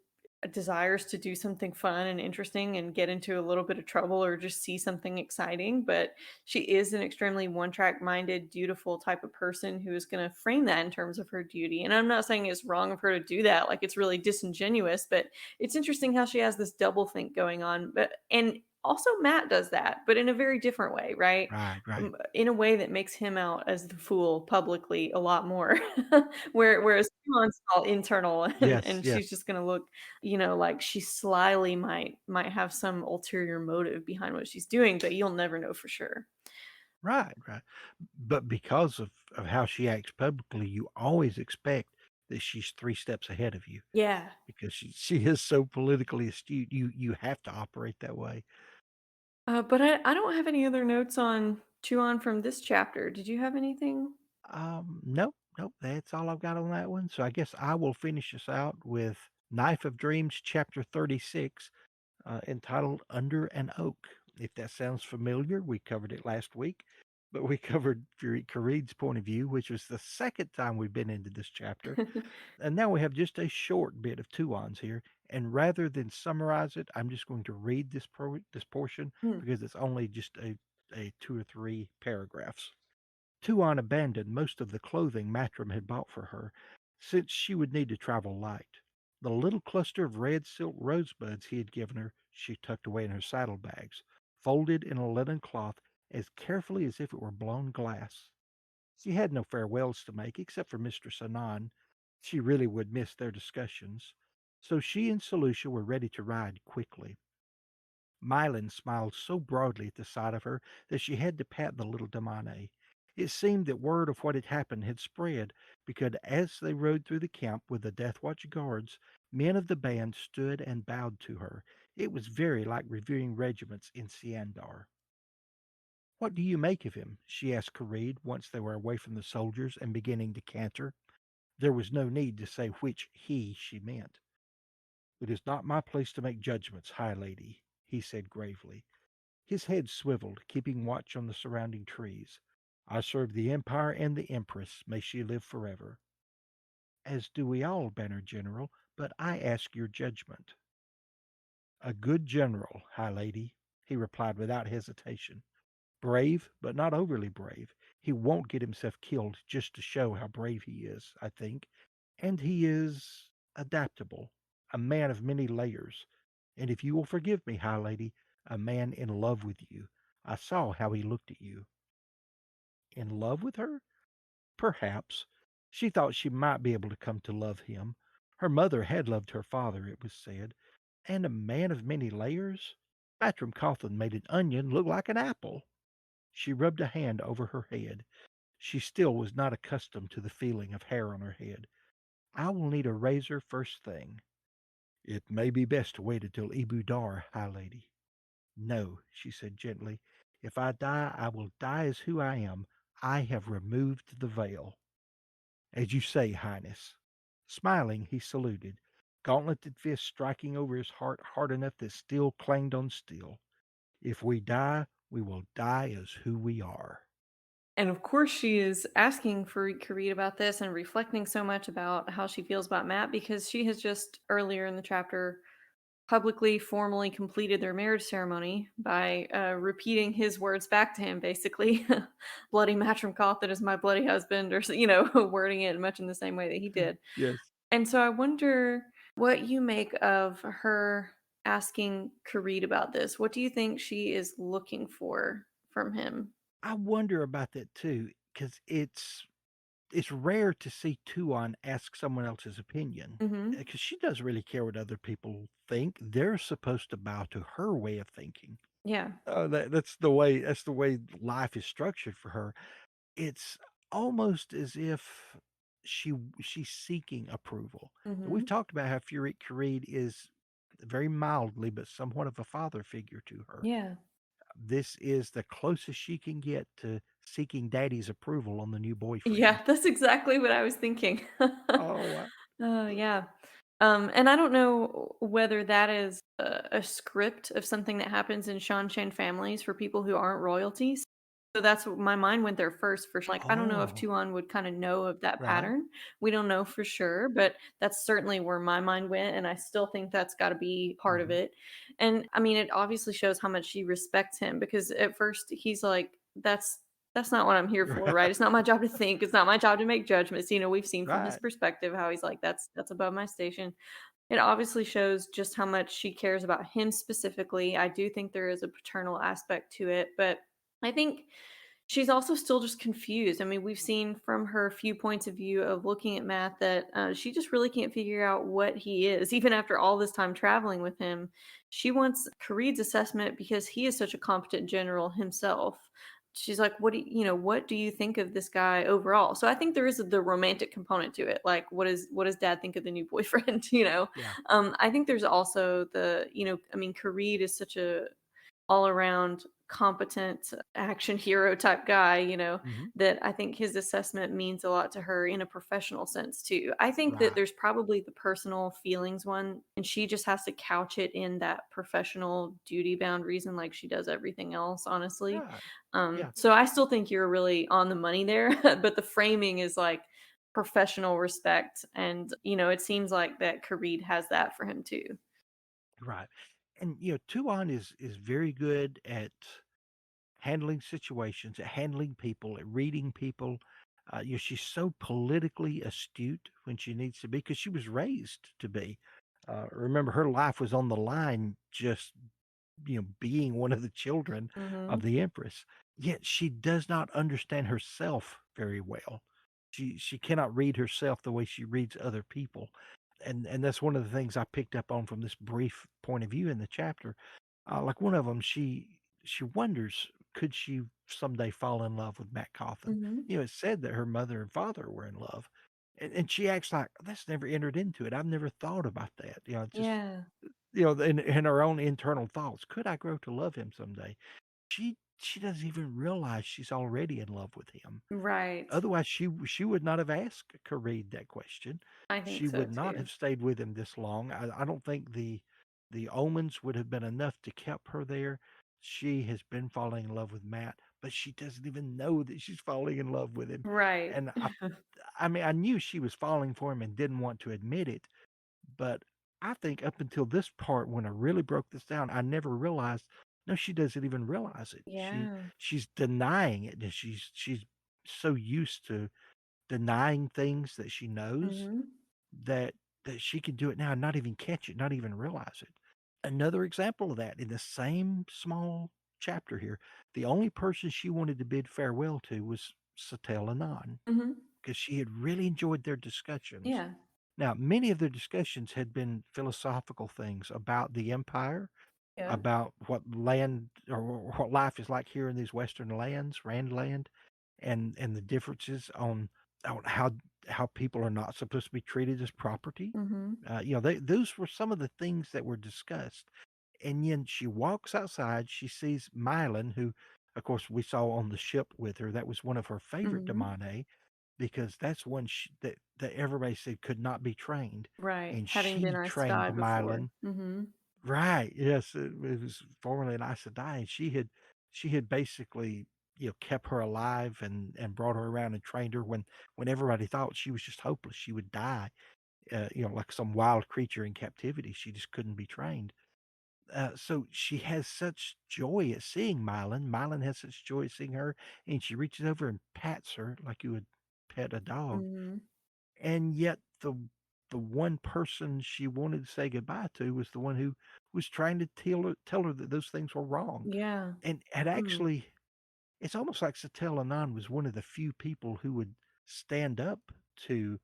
desires to do something fun and interesting and get into a little bit of trouble or just see something exciting. But she is an extremely one track minded, dutiful type of person who is going to frame that in terms of her duty. And I'm not saying it's wrong of her to do that. Like it's really disingenuous, but it's interesting how she has this double think going on. And also Matt does that, but in a very different way, right? right, right. In a way that makes him out as the fool publicly a lot more. Whereas Simon's all internal, and Yes, yes. she's just gonna look, like she slyly might have some ulterior motive behind what she's doing, but you'll never know for sure. Right, right. But because of how she acts publicly, you always expect that she's 3 steps ahead of you, Yeah. because she is so politically astute. You have to operate that way. But I don't have any other notes on Tuon from this chapter. Did you have anything? Nope, nope, that's all I've got on that one. So I guess I will finish us out with Knife of Dreams, chapter 36, entitled Under an Oak. If that sounds familiar, we covered it last week, but we covered Furyk Karede's point of view, which was the second time we've been into this chapter. And now we have just a short bit of Tuon's here. And rather than summarize it, I'm just going to read this portion Hmm. because it's only just a two or three paragraphs. Tuon abandoned most of the clothing Matrim had bought for her, since she would need to travel light. The little cluster of red silk rosebuds he had given her she tucked away in her saddlebags, folded in a linen cloth as carefully as if it were blown glass. She had no farewells to make, except for Mistress Anon. She really would miss their discussions. So she and Solutia were ready to ride quickly. Mylan smiled so broadly at the sight of her that she had to pat the little Damane. It seemed that word of what had happened had spread, because as they rode through the camp with the Death Watch guards, men of the band stood and bowed to her. It was very like reviewing regiments in Siandar. "What do you make of him?" she asked Karede once they were away from the soldiers and beginning to canter. There was no need to say which he she meant. "It is not my place to make judgments, High Lady," he said gravely. His head swiveled, keeping watch on the surrounding trees. "I serve the Empire and the Empress. May she live forever." "As do we all, Banner General, but I ask your judgment." "A good general, High Lady," he replied without hesitation. "Brave, but not overly brave. He won't get himself killed just to show how brave he is, I think. And he is adaptable, a man of many layers. And if you will forgive me, High Lady, a man in love with you. I saw how he looked at you." In love with her? Perhaps. She thought she might be able to come to love him. Her mother had loved her father, it was said. And a man of many layers? Matrim Cawthon made an onion look like an apple. She rubbed a hand over her head. She still was not accustomed to the feeling of hair on her head. "I will need a razor first thing." "It may be best to wait until Ebu Dar, High Lady." "No," she said gently. "If I die, I will die as who I am. I have removed the veil." "As you say, Highness." Smiling, he saluted, gauntleted fist striking over his heart hard enough that steel clanged on steel. "If we die, we will die as who we are." And of course, she is asking Fareed Kareed about this and reflecting so much about how she feels about Matt because she has just earlier in the chapter publicly, formally completed their marriage ceremony by repeating his words back to him, basically, "Bloody Matrim Cawthon is my bloody husband," or wording it much in the same way that he did. Yes. And so I wonder what you make of her asking Kareed about this. What do you think she is looking for from him? I wonder about that too, because it's rare to see Tuon ask someone else's opinion, Hmm. because she doesn't really care what other people think. They're supposed to bow to her way of thinking. Yeah. That's the way life is structured for her. It's almost as if she she's seeking approval. We've Hmm. talked about how Furyk Karede is very mildly but somewhat of a father figure to her. Yeah. This is the closest she can get to seeking daddy's approval on the new boyfriend. Yeah, that's exactly what I was thinking. Oh, Oh, yeah. And I don't know whether that is a script of something that happens in Shan families for people who aren't royalties. So that's what my mind went there first for like I don't know if oh, Tuan would kind of know of that right. pattern. We don't know for sure, but that's certainly where my mind went and I still think that's got to be part of Mhm. it. And I mean it obviously shows how much she respects him because at first he's like that's not what I'm here for, right? It's not my job to think. It's not my job to make judgments. We've seen from his Right. perspective how he's like, that's above my station. It obviously shows just how much she cares about him specifically. I do think there is a paternal aspect to it, but I think she's also still just confused. I mean, we've seen from her few points of view of looking at Matt that she just really can't figure out what he is, even after all this time traveling with him. She wants Khalid's assessment because he is such a competent general himself. She's like, what do you think of this guy overall? So I think there is the romantic component to it. Like, what does dad think of the new boyfriend? Yeah. I think there's also I mean, Khalid is such a all around competent action hero type guy, Mhm. that I think his assessment means a lot to her in a professional sense too. I think that Right. there's probably the personal feelings one, and she just has to couch it in that professional duty bound reason like she does everything else, honestly. Right. Yeah. So I still think you're really on the money there, but the framing is like professional respect, and it seems like that Kareed has that for him too. Right. And Tuon is very good at handling situations, at handling people, at reading people. She's so politically astute when she needs to be because she was raised to be. Remember, her life was on the line just being one of the children of Mhm. the empress. Yet she does not understand herself very well. She cannot read herself the way she reads other people. And that's one of the things I picked up on from this brief point of view in the chapter. Like one of them, she wonders, could she someday fall in love with Matt Cawthon? Mhm. It said that her mother and father were in love, and she acts like that's never entered into it. I've never thought about that. Just Yeah. in her own internal thoughts, could I grow to love him someday? She doesn't even realize she's already in love with him. Right. Otherwise, she would not have asked Kareed that question. I think She so would not too. have stayed with him this long. I don't think the omens would have been enough to keep her there. She has been falling in love with Matt, but she doesn't even know that she's falling in love with him. Right. And I mean, I knew she was falling for him and didn't want to admit it, but I think up until this part, when I really broke this down, I never realized. No, she doesn't even realize it. Yeah. She's denying it, and she's so used to denying things that she knows Mhm. that she can do it now and not even catch it, not even realize it. Another example of that in the same small chapter here, the only person she wanted to bid farewell to was Satel Anan Mhm. because she had really enjoyed their discussions. Yeah. Now, many of their discussions had been philosophical things about the empire, Yeah. about what land or what life is like here in these western lands, Randland, and the differences on how people are not supposed to be treated as property. Mhm. Those were some of the things that were discussed. And then she walks outside. She sees Mylan, who, of course, we saw on the ship with her. That was one of her favorite Mhm. Damane because that's one that everybody said could not be trained. Right. And Having been she Aes trained Sedai before. Mylan. Mhm. Right. Yes, it was formerly an Aes Sedai, and she had basically kept her alive and brought her around and trained her when everybody thought she was just hopeless. She would die, like some wild creature in captivity. She just couldn't be trained. So she has such joy at seeing Mylan. Mylan has such joy at seeing her, and she reaches over and pats her like you would pet a dog. Mhm. And yet the one person she wanted to say goodbye to was the one who was trying to tell her that those things were wrong. Yeah. And had Mm. actually it's almost like Satel Anan was one of the few people who would stand up to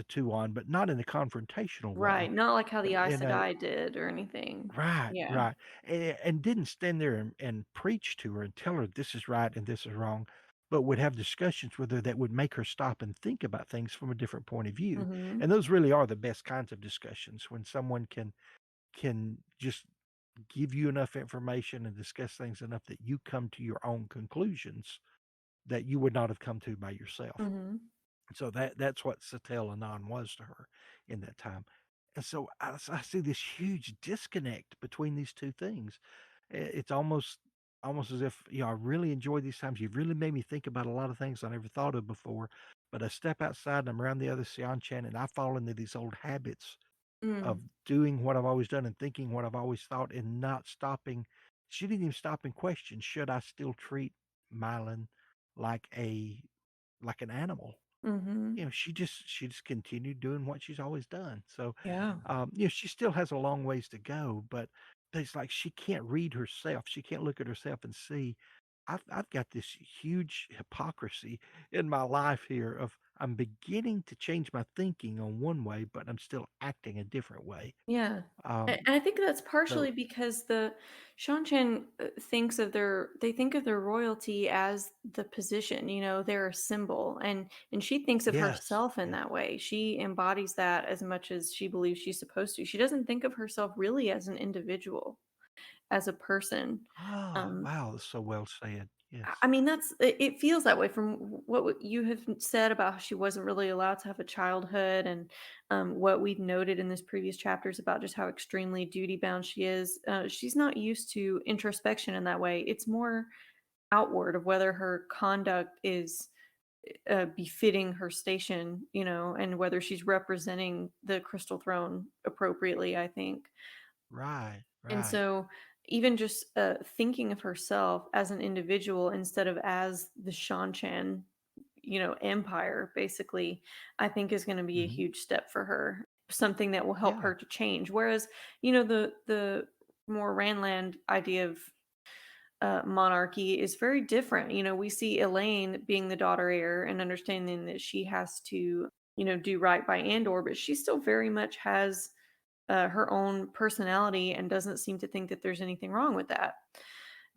Tuon, but not in a confrontational way, Right. Not like how but the Aes in a Sedai did or anything. right, Yeah. right, and didn't stand there and preach to her and tell her this is right and this is wrong, but would have discussions with her that would make her stop and think about things from a different point of view. Mhm. And those really are the best kinds of discussions when someone can just give you enough information and discuss things enough that you come to your own conclusions that you would not have come to by yourself. Mhm. So that's what Satel Anan was to her in that time. And so I see this huge disconnect between these two things. It's almost as if I really enjoy these times. You've really made me think about a lot of things I never thought of before. But I step outside and I'm around the other Seanchan and I fall into these old habits of Mm. doing what I've always done and thinking what I've always thought and not stopping. She didn't even stop and question, should I still treat Mylan like an animal? Mhm. She just continued doing what she's always done. So, Yeah. she still has a long ways to go, but it's like she can't read herself. She can't look at herself and see. I've got this huge hypocrisy in my life here of I'm beginning to change my thinking on one way, but I'm still acting a different way. Yeah. And Um, I think that's so partially because the Shanshan they think of their royalty as the position, they're a symbol, and she thinks of yes, herself in yeah, that way. She embodies that as much as she believes she's supposed to. She doesn't think of herself really as an individual. as a person. Ah, Um, wow, that's so well said. I Yes. mean, it feels that way from what you have said about how she wasn't really allowed to have a childhood, and what we've noted in this previous chapters about just how extremely duty bound she is. She's not used to introspection in that way. It's more outward of whether her conduct is befitting her station, and whether she's representing the Crystal Throne appropriately, I think. Right, And right. so, even just thinking of herself as an individual instead of as the Shanchan, empire, basically, I think is going to be a Mhm. huge step for her. Something that will help Yeah, her to change. Whereas, the more Randland idea of monarchy is very different. We see Elaine being the daughter heir and understanding that she has to, do right by Andor, but she still very much has her own personality and doesn't seem to think that there's anything wrong with that.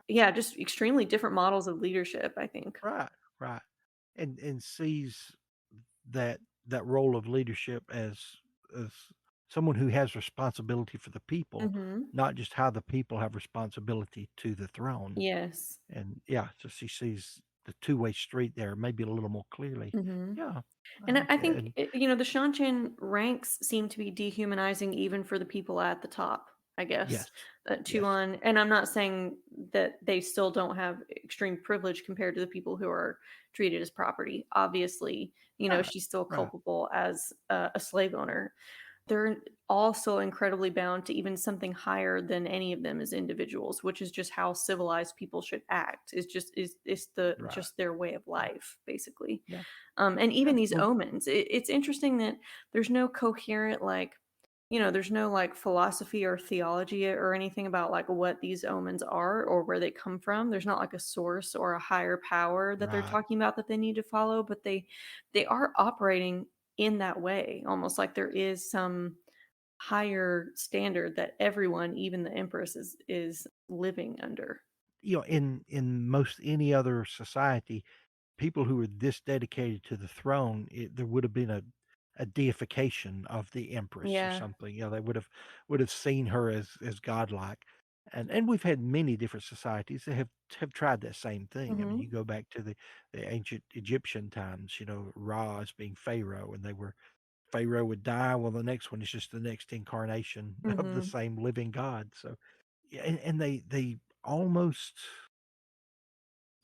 Yeah, just extremely different models of leadership, I think. right, right. And sees that that role of leadership as someone who has responsibility for the people, Mhm. not just how the people have responsibility to the throne. Yes. And yeah, so she sees the two-way street there maybe a little more clearly. Mhm. Yeah, I And I think I that think, and the Shanchan ranks seem to be dehumanizing even for the people at the top, I guess. yes, yes. Tuon, and I'm not saying that they still don't have extreme privilege compared to the people who are treated as property. Obviously, Right, she's still right. culpable as a slave owner. They're also incredibly bound to even something higher than any of them as individuals, which is just how civilized people should act. It's the Right, just their way of right. life, basically. Yeah, And yeah. even these Well, omens, it's interesting that there's no coherent, like, there's no like philosophy or theology or anything about like what these omens are or where they come from. There's not like a source or a higher power that they're right. talking about that they need to follow, but they are operating in that way, almost like there is some higher standard that everyone, even the empress, is living under. In most any other society, people who were this dedicated to the throne, there would have been a deification of the empress or Yeah. something. They would have seen her as godlike. And we've had many different societies that have tried that same thing. I mean, you Hmm. go back to the ancient Egyptian times, Ra as being Pharaoh, and Pharaoh would die. Well, the next one is just the next incarnation of the Hmm. same living God. So yeah, and they almost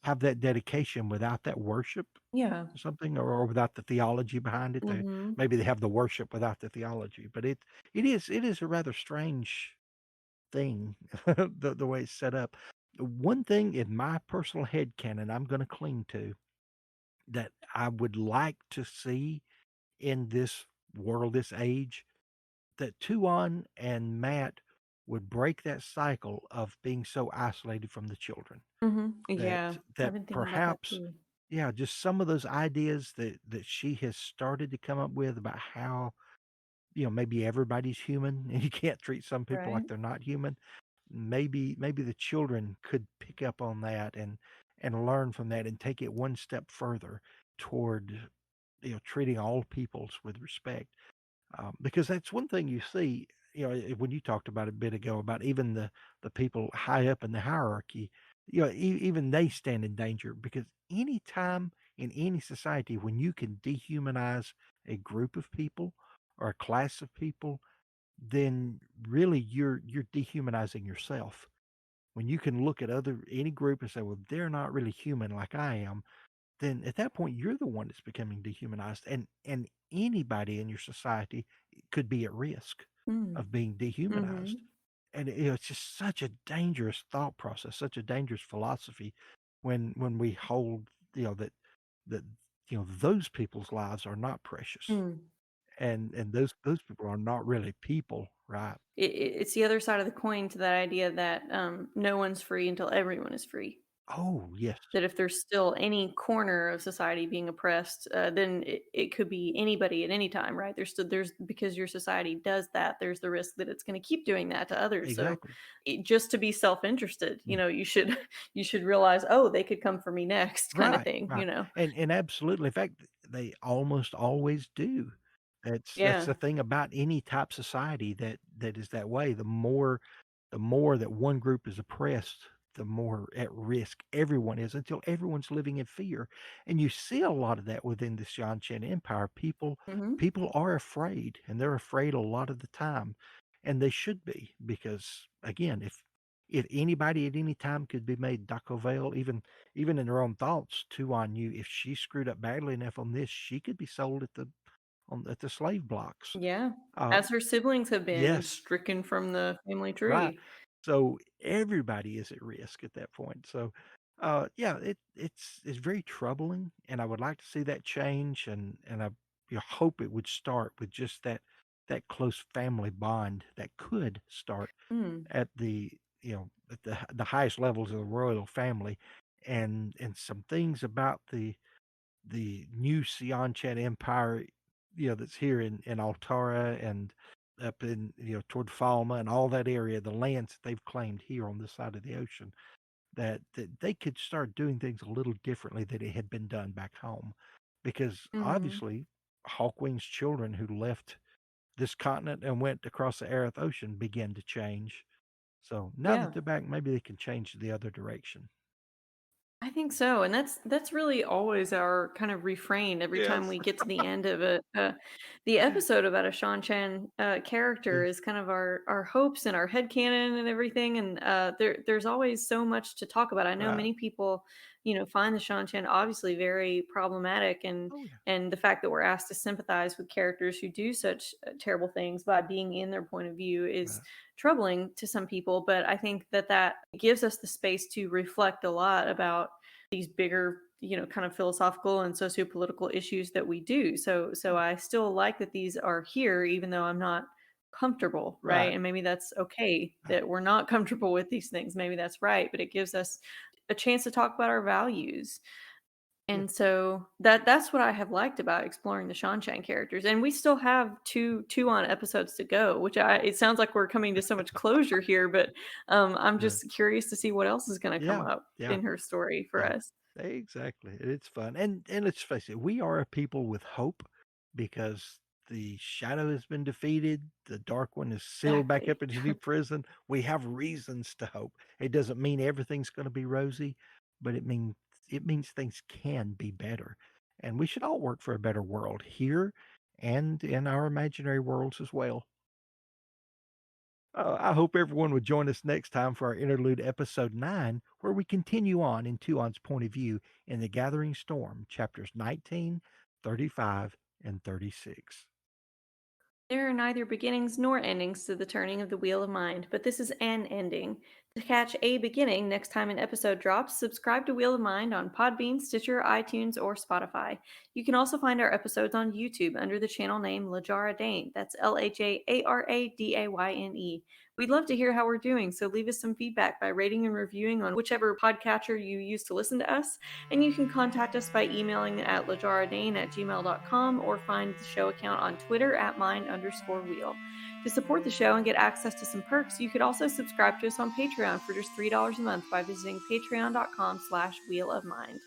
have that dedication without that worship Yeah. or something, or without the theology behind it. Hmm. Maybe they have the worship without the theology, but it is a rather strange thing, the way it's set up. One thing in my personal headcanon I'm gonna cling to that I would like to see in this world, this age, that Tuon and Matt would break that cycle of being so isolated from the children. Hmm. That Yeah. I've that been thinking about that perhaps too. yeah, just some of those ideas that she has started to come up with about how, maybe everybody's human and you can't treat some people like Right. they're not human. Maybe the children could pick up on that and learn from that and take it one step further toward, treating all peoples with respect. Because that's one thing you see, when you talked about a bit ago about even the people high up in the hierarchy, even they stand in danger because any time in any society when you can dehumanize a group of people or a class of people, then really you're dehumanizing yourself. When you can look at any group and say, well, they're not really human like I am, then at that point, you're the one that's becoming dehumanized, and anybody in your society could be at risk Mm. of being dehumanized. Mhm. And, it's just such a dangerous thought process, such a dangerous philosophy when we hold, that, those people's lives are not precious, Mm. and those people are not really people, right? It's the other side of the coin to that idea that, no one's free until everyone is free. Oh, yes. That if there's still any corner of society being oppressed, then it could be anybody at any time, right? There's because your society does that, there's the risk that it's gonna keep doing that to others, so, Exactly. just to be self-interested, Mm. you should you should realize, "Oh, they could come for me next," kinda Right, thing, right, and absolutely, in fact, they almost always do. That's Yeah. the thing about any type society that is that way. the more that one group is oppressed, the more at risk everyone is until everyone's living in fear. And you see a lot of that within the Xiantian Empire. Mhm. People are afraid, and they're afraid a lot of the time, and they should be because again, if anybody at any time could be made Dakovale, even in their own thoughts, Tuon knew if she screwed up badly enough on this, she could be sold at the slave blocks. Yeah. Uh, As her siblings have been yes, stricken from the family right. tree. So everybody is at risk at that point. So, yeah, it's very troubling, and I would like to see that change, and I hope it would start with just that close family bond that could start Mm. at at the highest levels of the royal family, and some things about the new Xianchan Empire, that's here in Altara and up in, toward Falma and all that area, the lands that they've claimed here on this side of the ocean, that they could start doing things a little differently than it had been done back home. Because Mhm. obviously, Hawkwing's children who left this continent and went across the Aryth Ocean began to change. So now that Yeah. they're back, maybe they can change the other direction. I think so, and that's really always our kind of refrain every time Yes. we get to the end of the episode about a Shan Chan character Yes. is kind of our hopes and our headcanon and everything, and there's always so much to talk about. I know Right. many people, find the Shan Chan obviously very problematic, and Oh yeah. and the fact that we're asked to sympathize with characters who do such terrible things by being in their point of view is Right. troubling to some people, but I think that gives us the space to reflect a lot about these bigger, kind of philosophical and socio-political issues that we do. So Yeah. I still like that these are here, even though I'm not comfortable, right? Right. And maybe that's okay Right. that we're not comfortable with these things. Maybe that's right, but it gives us a chance to talk about our values. Yeah. And so that's what I have liked about exploring the Shanshan characters. And we still have two on episodes to go, which it sounds like we're coming to so much closure here, but I'm Yeah. just curious to see what else is going to come Yeah. up Yeah. in her story for Yeah. us. Exactly. It's fun. And let's face it, we are a people with hope because the shadow has been defeated. The dark one is sealed back Exactly. up in his new prison. We have reasons to hope. It doesn't mean everything's going to be rosy, but it means things can be better. And we should all work for a better world here and in our imaginary worlds as well. I hope everyone would join us next time for our interlude episode 9, where we continue on in Tuon's point of view in The Gathering Storm, chapters 19, 35, and 36. There are neither beginnings nor endings to the turning of the wheel of mind, but this is an ending. To catch a beginning next time an episode drops, subscribe to Wheel of Mind on Podbean, Stitcher, iTunes, or Spotify. You can also find our episodes on YouTube under the channel name Lajara Dane. That's LaJaradaYne. We'd love to hear how we're doing, so leave us some feedback by rating and reviewing on whichever podcatcher you use to listen to us. And you can contact us by emailing at lajaradane@gmail.com or find the show account on Twitter at mind_wheel. To support the show and get access to some perks, you could also subscribe to us on Patreon for just $3 a month by visiting patreon.com/wheel of mind.